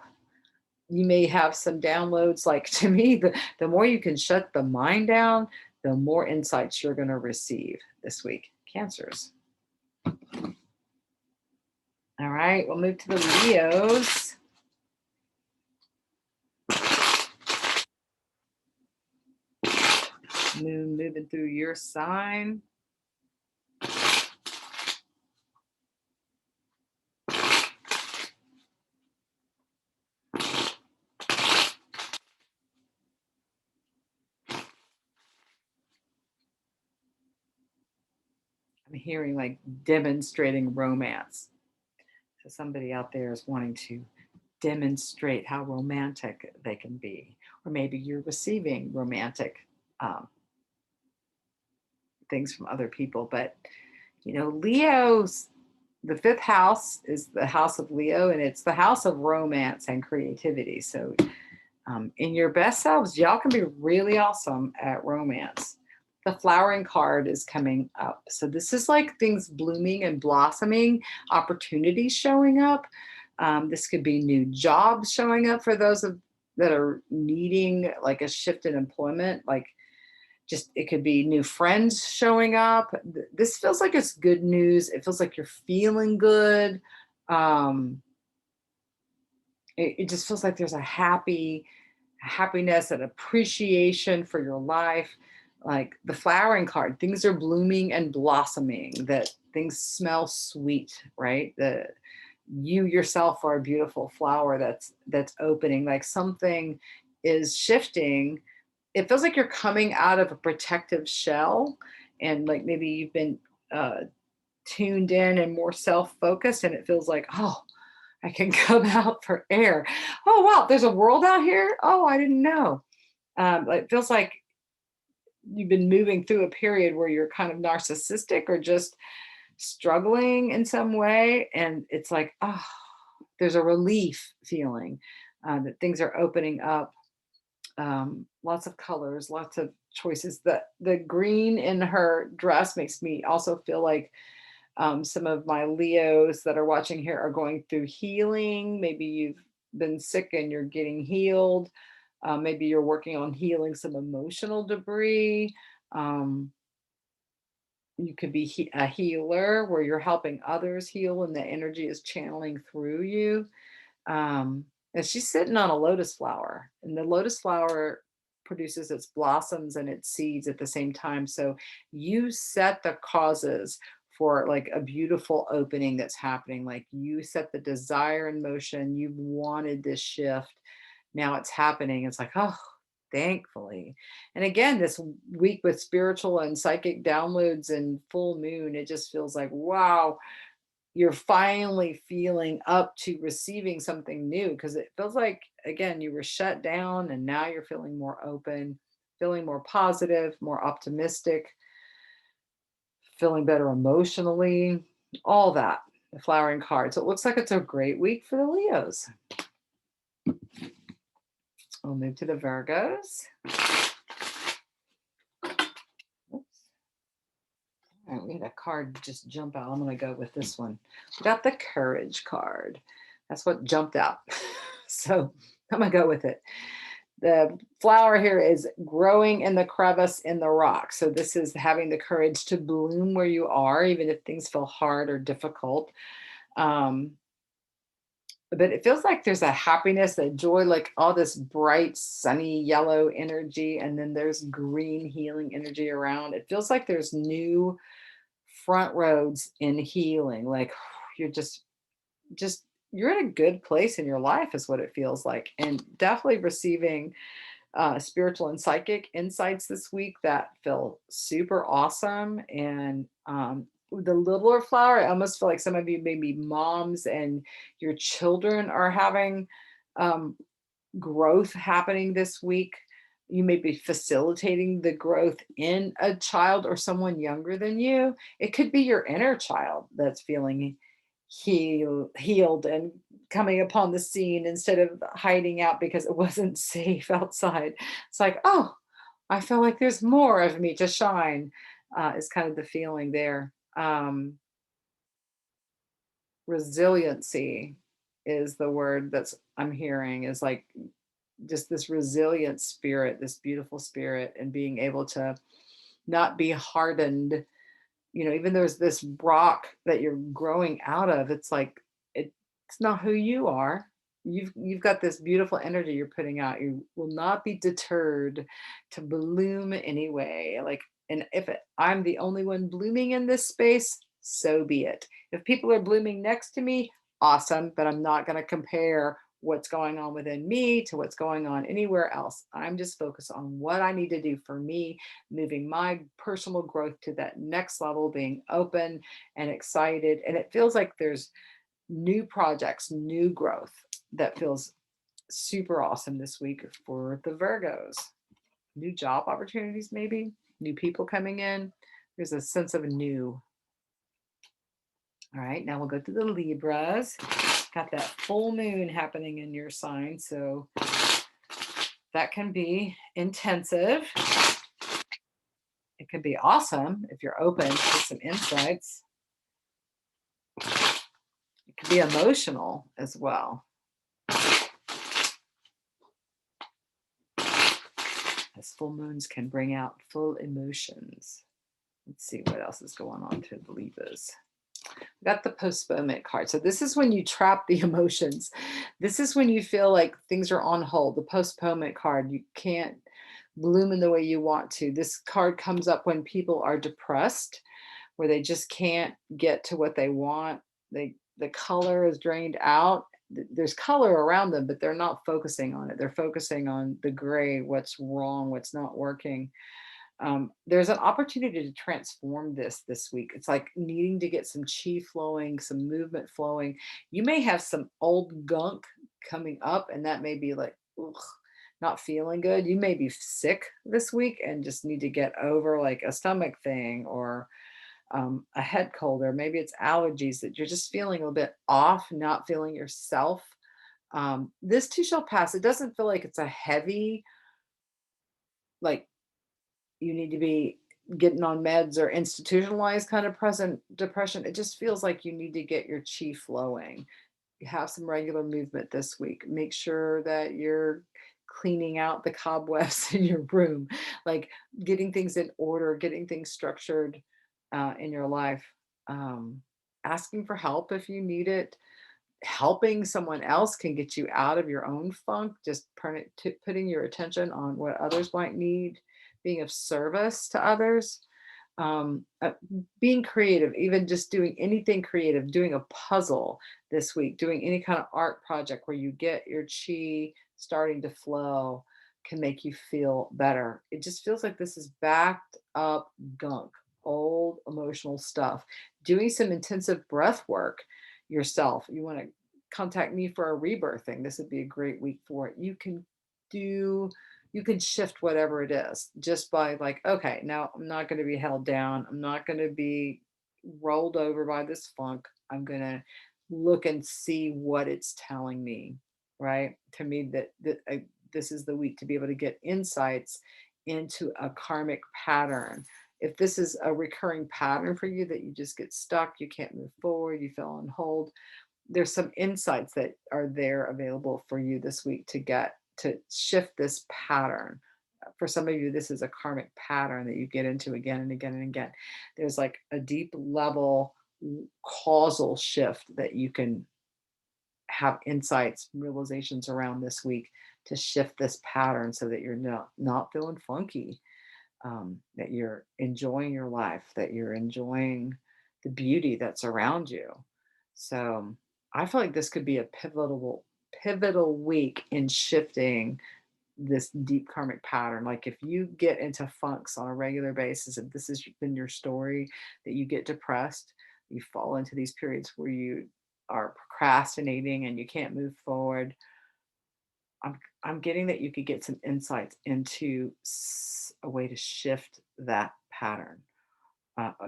You may have some downloads. Like to me, the more you can shut the mind down, the more insights you're going to receive this week. Cancers. All right, we'll move to the Leos. Moon moving through your sign. I'm hearing like demonstrating romance. So somebody out there is wanting to demonstrate how romantic they can be. Or maybe you're receiving romantic things from other people. But, Leo's, the fifth house is the house of Leo, and it's the house of romance and creativity. So in your best selves, y'all can be really awesome at romance. The flowering card is coming up. So this is like things blooming and blossoming, opportunities showing up. This could be new jobs showing up for those that are needing like a shift in employment, like just, it could be new friends showing up. This feels like it's good news. It feels like you're feeling good. Um, it just feels like there's a happiness and appreciation for your life. Like the flowering card, things are blooming and blossoming, that things smell sweet, right? The you yourself are a beautiful flower that's opening, like something is shifting. It feels like you're coming out of a protective shell, and like maybe you've been uh tuned in and more self-focused, and it feels like, oh, I can come out for air. Oh wow, there's a world out here. Oh, I didn't know. It feels like you've been moving through a period where you're kind of narcissistic or just struggling in some way, and it's like, oh, there's a relief feeling, that things are opening up. Lots of colors, lots of choices. The green in her dress makes me also feel like, some of my Leos that are watching here are going through healing. Maybe you've been sick and you're getting healed. Maybe you're working on healing some emotional debris. Um, you could be a healer where you're helping others heal and the energy is channeling through you. Um, and she's sitting on a lotus flower, and the lotus flower produces its blossoms and its seeds at the same time. So you set the causes for like a beautiful opening that's happening. Like you set the desire in motion. You've wanted this shift. Now it's happening. It's like, oh, thankfully. And again, this week with spiritual and psychic downloads and full moon, it just feels like, wow, you're finally feeling up to receiving something new, because it feels like, again, you were shut down and now you're feeling more open, feeling more positive, more optimistic, feeling better emotionally, all that. The flowering card. So it looks like it's a great week for the Leos. We'll move to the Virgos. Oops. All right, we had a card just jump out. I'm going to go with this one. We got the Courage card. That's what jumped out. So I'm going to go with it. The flower here is growing in the crevice in the rock. So this is having the courage to bloom where you are, even if things feel hard or difficult. But it feels like there's a happiness, a joy, like all this bright, sunny yellow energy. And then there's green healing energy around. It feels like there's new front roads in healing. Like you're just you're in a good place in your life is what it feels like, and definitely receiving spiritual and psychic insights this week that feel super awesome. And the littler flower, I almost feel like some of you may be moms and your children are having um, growth happening this week. You may be facilitating the growth in a child or someone younger than you. It could be your inner child that's feeling healed and coming upon the scene instead of hiding out because it wasn't safe outside. It's like, oh, I feel like there's more of me to shine, is kind of the feeling there. Resiliency is the word that's I'm hearing, is like just this resilient spirit, this beautiful spirit, and being able to not be hardened. Even there's this rock that you're growing out of, it's like it's not who you are. You've got this beautiful energy you're putting out. You will not be deterred to bloom anyway. Like, and if I'm the only one blooming in this space, so be it. If people are blooming next to me, awesome, but I'm not going to compare what's going on within me to what's going on anywhere else. I'm just focused on what I need to do for me, moving my personal growth to that next level, being open and excited. And it feels like there's new projects, new growth that feels super awesome this week for the Virgos. New job opportunities, maybe new people coming in. There's a sense of new. All right, now we'll go to the Libras. Got that full moon happening in your sign, so that can be intensive. It can be awesome if you're open to some insights. It can be emotional as well. Yes, full moons can bring out full emotions. Let's see what else is going on to the Libras. We got the postponement card. So this is when you trap the emotions. This is when you feel like things are on hold. The postponement card, you can't bloom in the way you want to. This card comes up when people are depressed, where they just can't get to what they want. The color is drained out. There's color around them, but they're not focusing on it. They're focusing on the gray, what's wrong, what's not working. There's an opportunity to transform this week. It's like needing to get some chi flowing, some movement flowing. You may have some old gunk coming up, and that may be like, ugh, not feeling good. You may be sick this week and just need to get over like a stomach thing, or a head cold, or maybe it's allergies that you're just feeling a little bit off, not feeling yourself. This too shall pass. It doesn't feel like it's a heavy, like you need to be getting on meds or institutionalized kind of present depression. It just feels like you need to get your chi flowing. You have some regular movement this week. Make sure that you're cleaning out the cobwebs in your room, like getting things in order, getting things structured in your life. Asking for help if you need it. Helping someone else can get you out of your own funk. Just putting your attention on what others might need, being of service to others, being creative, even just doing anything creative, doing a puzzle this week, doing any kind of art project where you get your chi starting to flow, can make you feel better. It just feels like this is backed up gunk, old emotional stuff. Doing some intensive breath work yourself. You want to contact me for a rebirthing. This would be a great week for it. You can shift whatever it is just by like, okay, now I'm not going to be held down. I'm not going to be rolled over by this funk. I'm going to look and see what it's telling me, right? To me, this is the week to be able to get insights into a karmic pattern. If this is a recurring pattern for you that you just get stuck, you can't move forward, you feel on hold, there's some insights that are there available for you this week to get to shift this pattern. For some of you, this is a karmic pattern that you get into again and again and again. There's like a deep level causal shift that you can have insights, realizations around this week to shift this pattern so that you're not feeling funky, that you're enjoying your life, that you're enjoying the beauty that's around you. So I feel like this could be a pivotal week in shifting this deep karmic pattern. Like if you get into funks on a regular basis, if this has been your story, that you get depressed, you fall into these periods where you are procrastinating and you can't move forward. I'm getting that you could get some insights into a way to shift that pattern,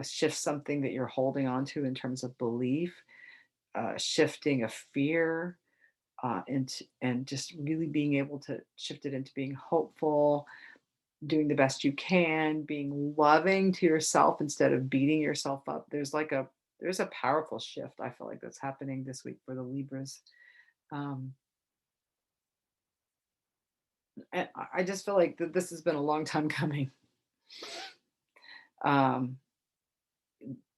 shift something that you're holding on to in terms of belief, shifting a fear, and just really being able to shift it into being hopeful, doing the best you can, being loving to yourself instead of beating yourself up. There's a powerful shift I feel like that's happening this week for the Libras. Um, and I just feel like that this has been a long time coming. Um,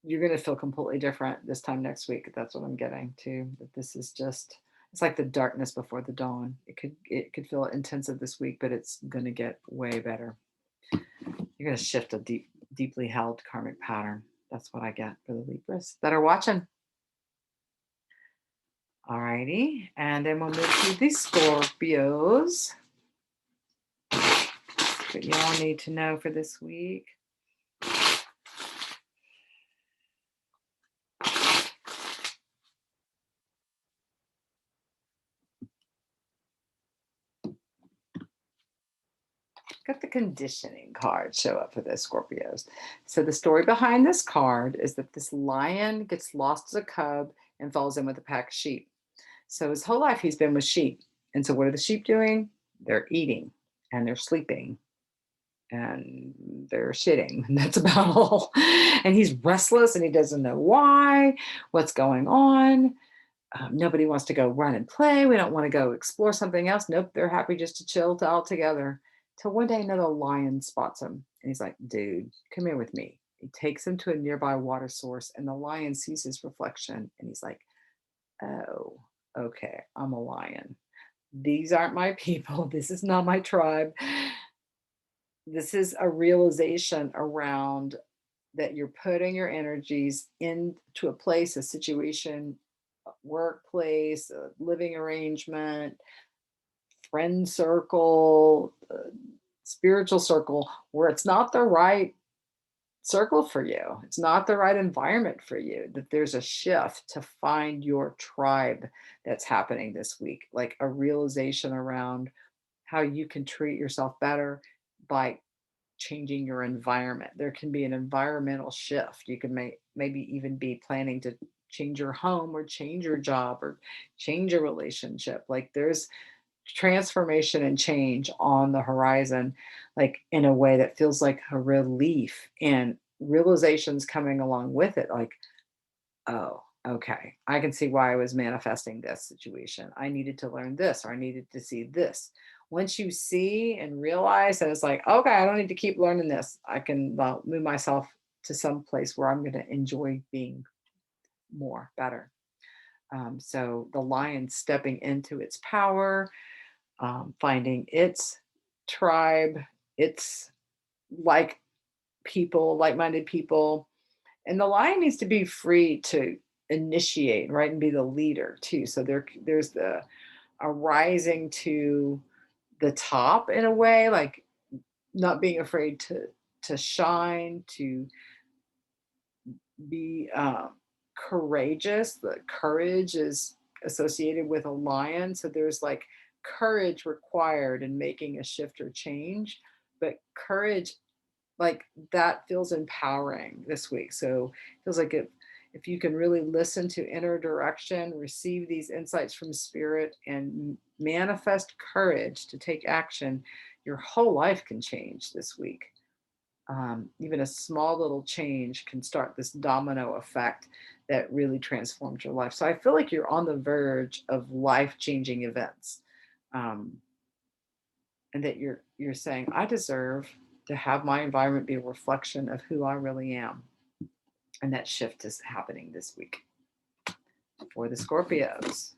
you're going to feel completely different this time next week. That's what I'm getting to. That this is just, it's like the darkness before the dawn. It could feel intensive this week, but it's going to get way better. You're going to shift a deeply held karmic pattern. That's what I get for the Libras that are watching. All righty, and then we'll move to the Scorpios. What y'all need to know for this week. Got the conditioning card show up for the Scorpios. So the story behind this card is that this lion gets lost as a cub and falls in with a pack of sheep. So his whole life he's been with sheep. And so what are the sheep doing? They're eating and they're sleeping and they're shitting. And that's about all. And he's restless and he doesn't know why, what's going on. Nobody wants to go run and play. We don't want to go explore something else. Nope, they're happy just to chill all together. till one day another lion spots him. And he's like, dude, come here with me. He takes him to a nearby water source, and the lion sees his reflection and he's like, oh, okay, I'm a lion. These aren't my people. This is not my tribe. This is a realization around that you're putting your energies into a place, a situation, a workplace, a living arrangement, friend circle, spiritual circle, where it's not the right circle for you. It's not the right environment for you. That there's a shift to find your tribe that's happening this week, like a realization around how you can treat yourself better by changing your environment. There can be an environmental shift. You can maybe even be planning to change your home or change your job or change a relationship. Like there's transformation and change on the horizon, like in a way that feels like a relief and realizations coming along with it. Like, oh, okay, I can see why I was manifesting this situation. I needed to learn this, or I needed to see this. Once you see and realize that it's like, okay, I don't need to keep learning this. I can move myself to some place where I'm going to enjoy being more better. So the lion stepping into its power, finding its tribe, its like people, like-minded people. And the lion needs to be free to initiate, right, and be the leader too. So there's the a rising to the top in a way, like not being afraid to shine, to be courageous. The courage is associated with a lion, so there's like courage required in making a shift or change, but courage like that feels empowering this week. So it feels like if you can really listen to inner direction, receive these insights from spirit, and manifest courage to take action, your whole life can change this week. Even a small little change can start this domino effect that really transforms your life. So I feel like you're on the verge of life-changing events, um, and that you're saying, I deserve to have my environment be a reflection of who I really am. And that shift is happening this week for the Scorpios.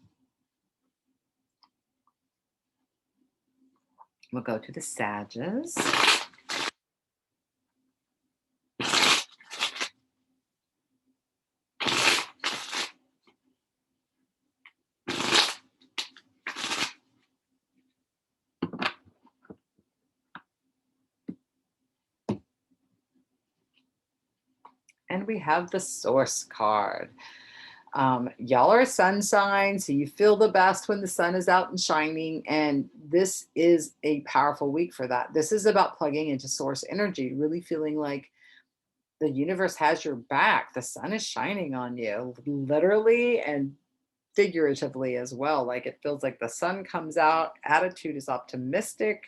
We'll go to the Sages. And we have the Source card. Y'all are sun signs, so you feel the best when the sun is out and shining. And this is a powerful week for that. This is about plugging into source energy, really feeling like the universe has your back. The sun is shining on you, literally and figuratively as well. Like it feels like the sun comes out, attitude is optimistic.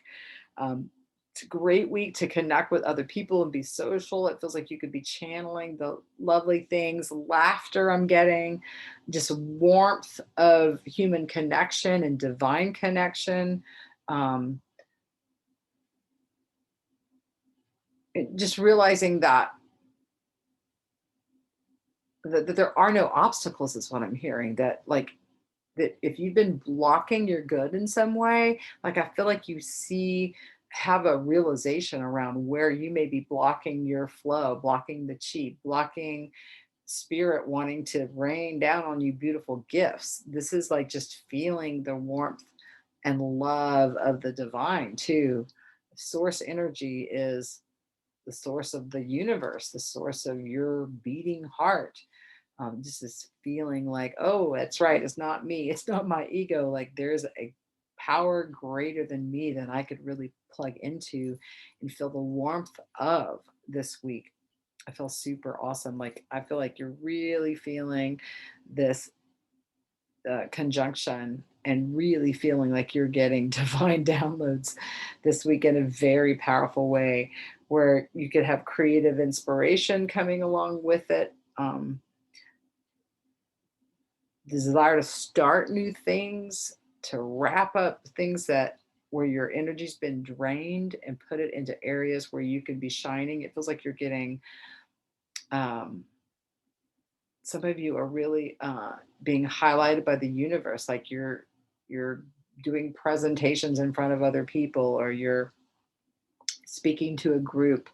Um, it's a great week to connect with other people and be social. It feels like you could be channeling the lovely things, laughter I'm getting, just warmth of human connection and divine connection. Um, just realizing that there are no obstacles is what I'm hearing. That like that if you've been blocking your good in some way, like I feel like have a realization around where you may be blocking your flow, blocking the chi, blocking spirit wanting to rain down on you beautiful gifts. This is like just feeling the warmth and love of the divine too. Source energy is the source of the universe, the source of your beating heart. Just this feeling like, oh, that's right, it's not me, it's not my ego. Like there's a power greater than me that I could really plug into and feel the warmth of this week. I feel super awesome. Like I feel like you're really feeling this conjunction and really feeling like you're getting divine downloads this week in a very powerful way, where you could have creative inspiration coming along with it. Desire to start new things, to wrap up things that where your energy's been drained and put it into areas where you can be shining. It feels like you're getting, um, some of you are really being highlighted by the universe, like you're doing presentations in front of other people, or you're speaking to a group,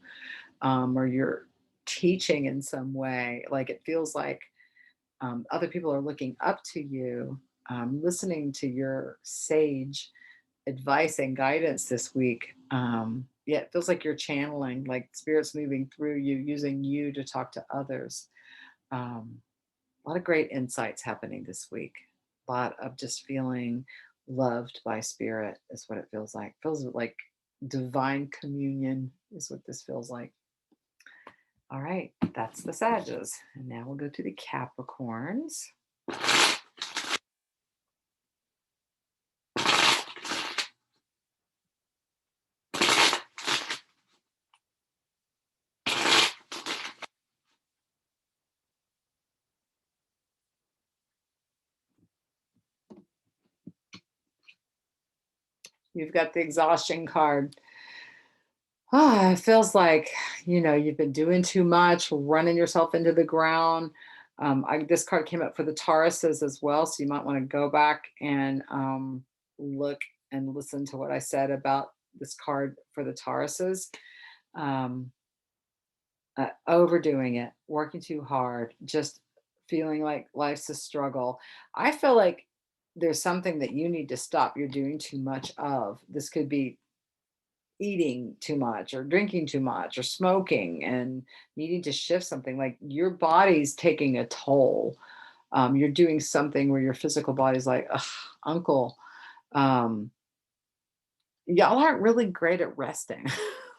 or you're teaching in some way. Like it feels like other people are looking up to you, listening to your sage advice and guidance this week. Yeah, it feels like you're channeling, like spirits moving through you, using you to talk to others. Um, a lot of great insights happening this week. A lot of just feeling loved by spirit is what it feels like. Feels like divine communion is what this feels like. All right, that's the Sages. And now we'll go to the Capricorns. You've got the exhaustion card. Ah, it feels like, you've been doing too much, running yourself into the ground. This card came up for the Tauruses as well, so you might want to go back and look and listen to what I said about this card for the Tauruses. Um, Overdoing it, working too hard, just feeling like life's a struggle. I feel like there's something that you need to stop. You're doing too much of. This could be eating too much or drinking too much or smoking and needing to shift something. Like your body's taking a toll. You're doing something where your physical body's like, ugh, uncle, um, y'all aren't really great at resting.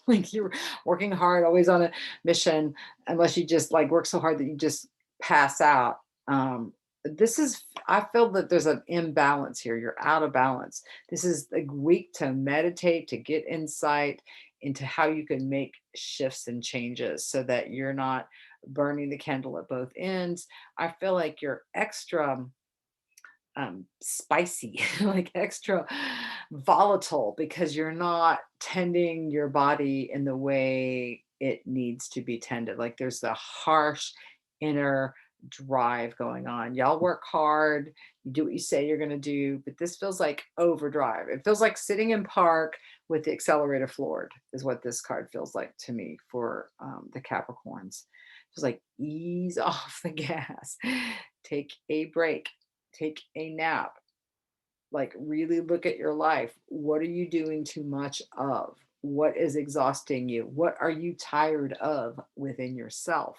Like you're working hard, always on a mission, unless you just like work so hard that you just pass out. This is, I feel that there's an imbalance here. You're out of balance. This is a week to meditate, to get insight into how you can make shifts and changes so that you're not burning the candle at both ends. I feel like you're extra spicy, like extra volatile because you're not tending your body in the way it needs to be tended. Like there's the harsh inner drive going on. Y'all work hard, you do what you say you're going to do, but this feels like overdrive. It feels like sitting in park with the accelerator floored, is what this card feels like to me for the Capricorns. Just like ease off the gas, take a break, take a nap, like really look at your life. What are you doing too much of? What is exhausting you? What are you tired of within yourself?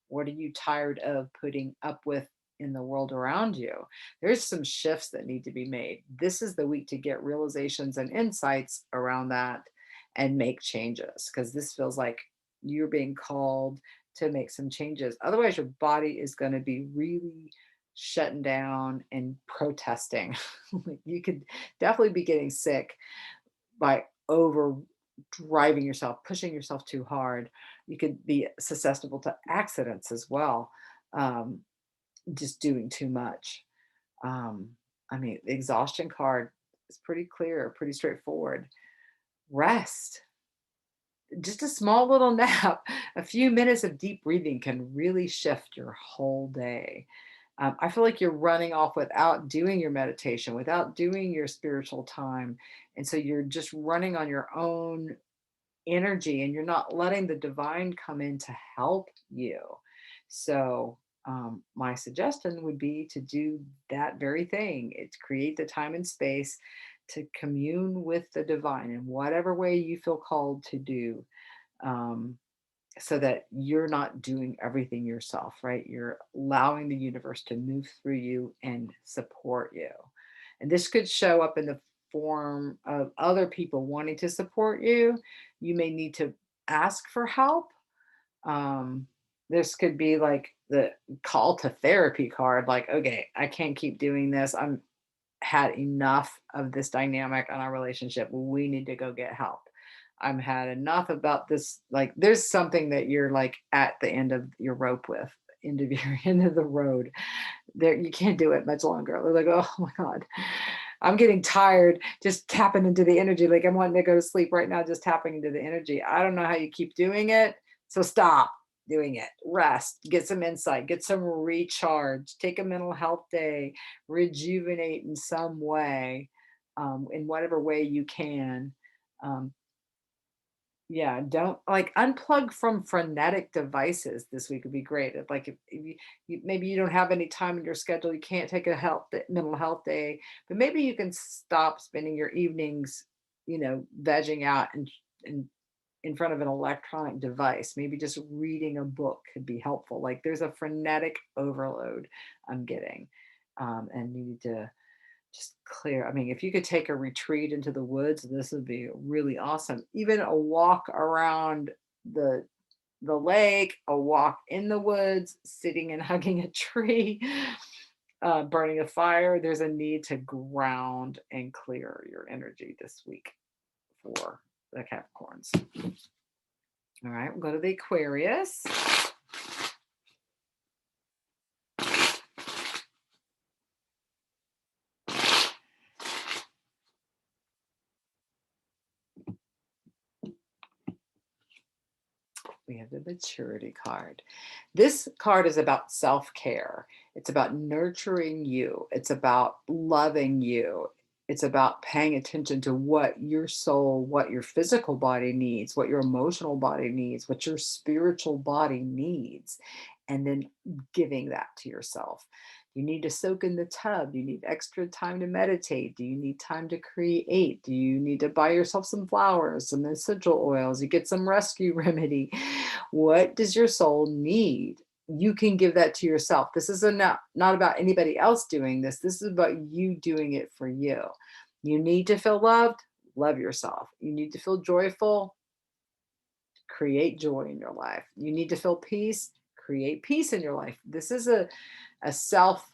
What are you tired of putting up with in the world around you? There's some shifts that need to be made. This is the week to get realizations and insights around that and make changes, because this feels like you're being called to make some changes. Otherwise, your body is going to be really shutting down and protesting. Like you could definitely be getting sick by over driving yourself, pushing yourself too hard. You could be susceptible to accidents as well, um, just doing too much. Um, I mean, the exhaustion card is pretty clear, pretty straightforward. Rest, just a small little nap, a few minutes of deep breathing can really shift your whole day. I feel like you're running off without doing your meditation, without doing your spiritual time. And so you're just running on your own energy and you're not letting the divine come in to help you. So, my suggestion would be to do that very thing. It's create the time and space to commune with the divine in whatever way you feel called to do. Um, so that you're not doing everything yourself, right? You're allowing the universe to move through you and support you. And this could show up in the form of other people wanting to support you. You may need to ask for help. Um, this could be like the call to therapy card, like, okay, I can't keep doing this. I'm had enough of this dynamic on our relationship. We need to go get help. I've had enough about this. Like, there's something that you're like at the end of your rope with, end of your end of the road. There, you can't do it much longer. They're like, oh my God. I'm getting tired just tapping into the energy. Like I'm wanting to go to sleep right now, just tapping into the energy. I don't know how you keep doing it. So stop doing it. Rest, get some insight, get some recharge, take a mental health day, rejuvenate in some way, in whatever way you can. Um, yeah, don't like unplug from frenetic devices this week would be great. If maybe you don't have any time in your schedule, you can't take a mental health day, but maybe you can stop spending your evenings, vegging out and in front of an electronic device. Maybe just reading a book could be helpful. Like there's a frenetic overload I'm getting, and you need to just clear. I mean, if you could take a retreat into the woods, this would be really awesome. Even a walk around the the lake, a walk in the woods, sitting and hugging a tree, burning a fire. There's a need to ground and clear your energy this week for the Capricorns. All right, we'll go to the Aquarius. We have the maturity card. This card is about self-care. It's about nurturing you. It's about loving you. It's about paying attention to what your soul, what your physical body needs, what your emotional body needs, what your spiritual body needs, and then giving that to yourself. You need to soak in the tub. You need extra time to meditate. Do you need time to create? Do you need to buy yourself some flowers, some essential oils? You get some rescue remedy. What does your soul need? You can give that to yourself. This is not about anybody else doing this. This is about you doing it for you. You need to feel loved, love yourself. You need to feel joyful, create joy in your life. You need to feel peace, create peace in your life. This is a self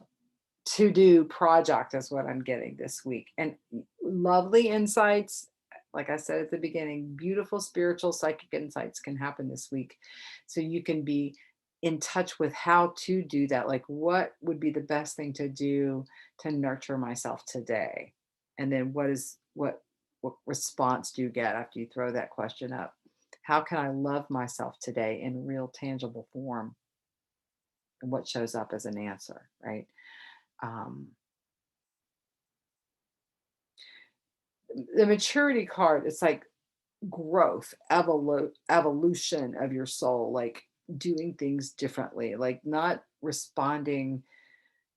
to do project is what I'm getting this week. And lovely insights, like I said at the beginning, beautiful spiritual psychic insights can happen this week. So you can be in touch with how to do that. Like what would be the best thing to do to nurture myself today? And then what response do you get after you throw that question up? How can I love myself today in real tangible form? And what shows up as an answer, right? Um, the maturity card, it's like growth, evolution of your soul, like doing things differently, like not responding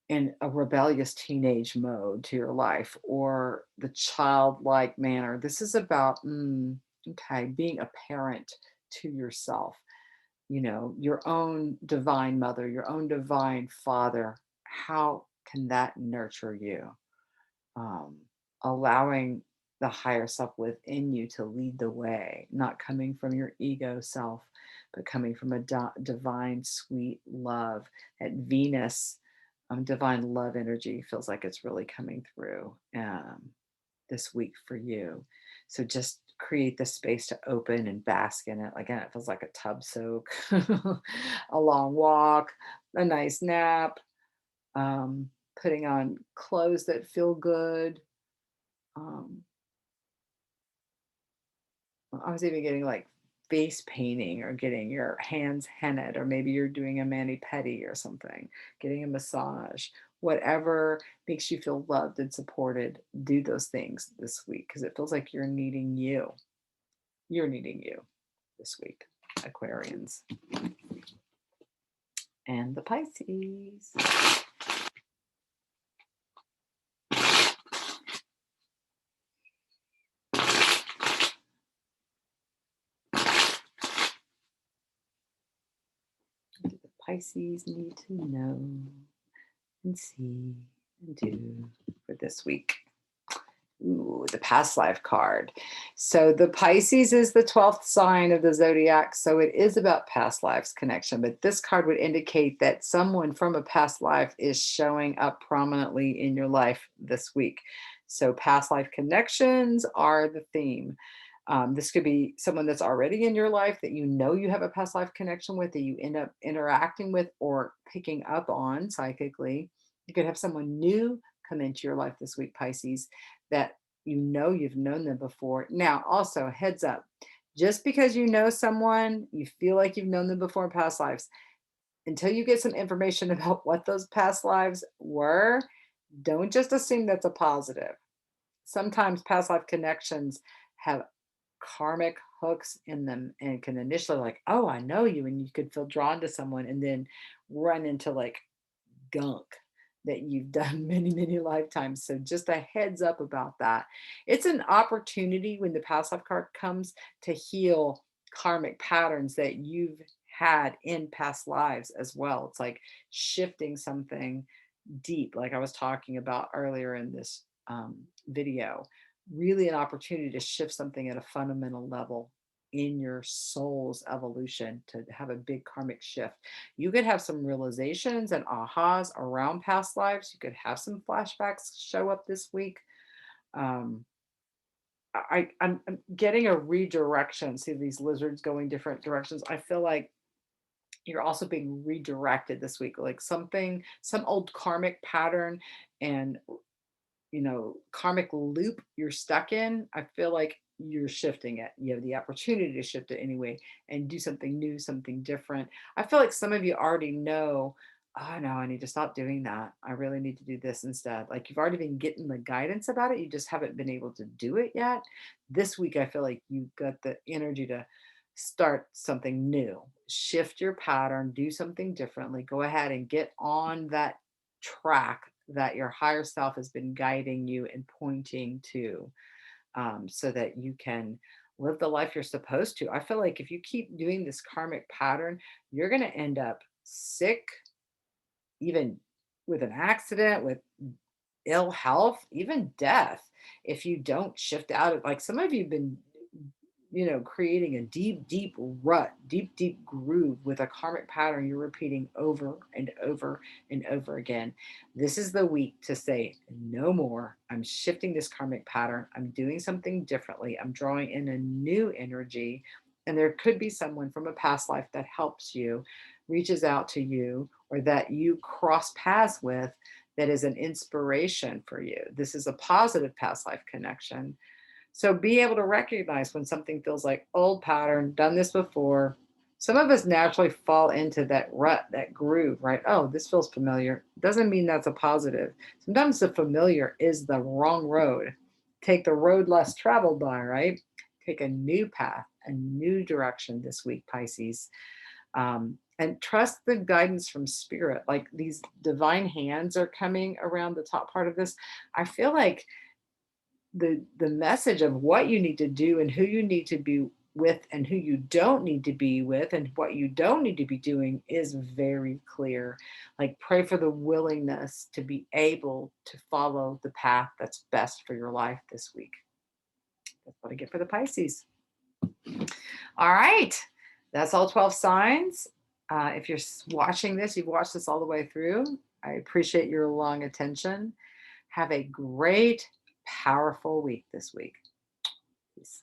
in a rebellious teenage mode to your life or the childlike manner. This is about, okay, being a parent to yourself, your own divine mother, your own divine father. How can that nurture you? um, Allowing the higher self within you to lead the way, not coming from your ego self, but coming from a divine, sweet love. At Venus, divine love energy feels like it's really coming through this week for you. So just create the space to open and bask in it. Again, it feels like a tub soak, a long walk, a nice nap, putting on clothes that feel good. Um, I was even getting like face painting or getting your hands hennaed, or maybe you're doing a mani pedi or something, getting a massage, whatever makes you feel loved and supported. Do those things this week because it feels like you're needing you. You're needing you this week, Aquarians. And the Pisces. Pisces need to know and see and do for this week. Ooh, the past life card. So the Pisces is the 12th sign of the zodiac. So it is about past lives connection. But this card would indicate that someone from a past life is showing up prominently in your life this week. So past life connections are the theme. This could be someone that's already in your life that you have a past life connection with, that you end up interacting with or picking up on psychically. You could have someone new come into your life this week, Pisces, that you know you've known them before. Now, also, heads up, just because you know someone, you feel like you've known them before in past lives, until you get some information about what those past lives were, don't just assume that's a positive. Sometimes past life connections have karmic hooks in them and can initially like, oh, I know you, and you could feel drawn to someone and then run into like gunk that you've done many, many lifetimes. So just a heads up about that. It's an opportunity when the past life card comes to heal karmic patterns that you've had in past lives as well. It's like shifting something deep, like I was talking about earlier in this video, really an opportunity to shift something at a fundamental level in your soul's evolution to have a big karmic shift. You could have some realizations and ahas around past lives. You could have some flashbacks show up this week. Um, I'm getting a redirection. See these lizards going different directions. I feel like you're also being redirected this week, like something, some old karmic pattern and karmic loop you're stuck in. I feel like you're shifting it. You have the opportunity to shift it anyway and do something new, something different. I feel like some of you already know, oh no, I need to stop doing that. I really need to do this instead. Like you've already been getting the guidance about it. You just haven't been able to do it yet. This week, I feel like you've got the energy to start something new, shift your pattern, do something differently, go ahead and get on that track that your higher self has been guiding you and pointing to, so that you can live the life you're supposed to. I feel like if you keep doing this karmic pattern, you're going to end up sick, even with an accident, with ill health, even death, if you don't shift out of, like, some of you have been creating a deep, deep rut, deep, deep groove with a karmic pattern you're repeating over and over and over again. This is the week to say, no more. I'm shifting this karmic pattern. I'm doing something differently. I'm drawing in a new energy. And there could be someone from a past life that helps you, reaches out to you, or that you cross paths with that is an inspiration for you. This is a positive past life connection. So be able to recognize when something feels like old pattern, done this before. Some of us naturally fall into that rut, that groove, right? Oh, this feels familiar. Doesn't mean that's a positive. Sometimes the familiar is the wrong road. Take the road less traveled by, right? Take a new path, a new direction this week, Pisces. And trust the guidance from spirit. Like these divine hands are coming around the top part of this. I feel like the message of what you need to do and who you need to be with and who you don't need to be with and what you don't need to be doing is very clear. Like pray for the willingness to be able to follow the path that's best for your life this week. That's what I get for the Pisces. All right. That's all 12 signs. If you're watching this, you've watched this all the way through. I appreciate your long attention. Have a great, powerful week this week. Peace.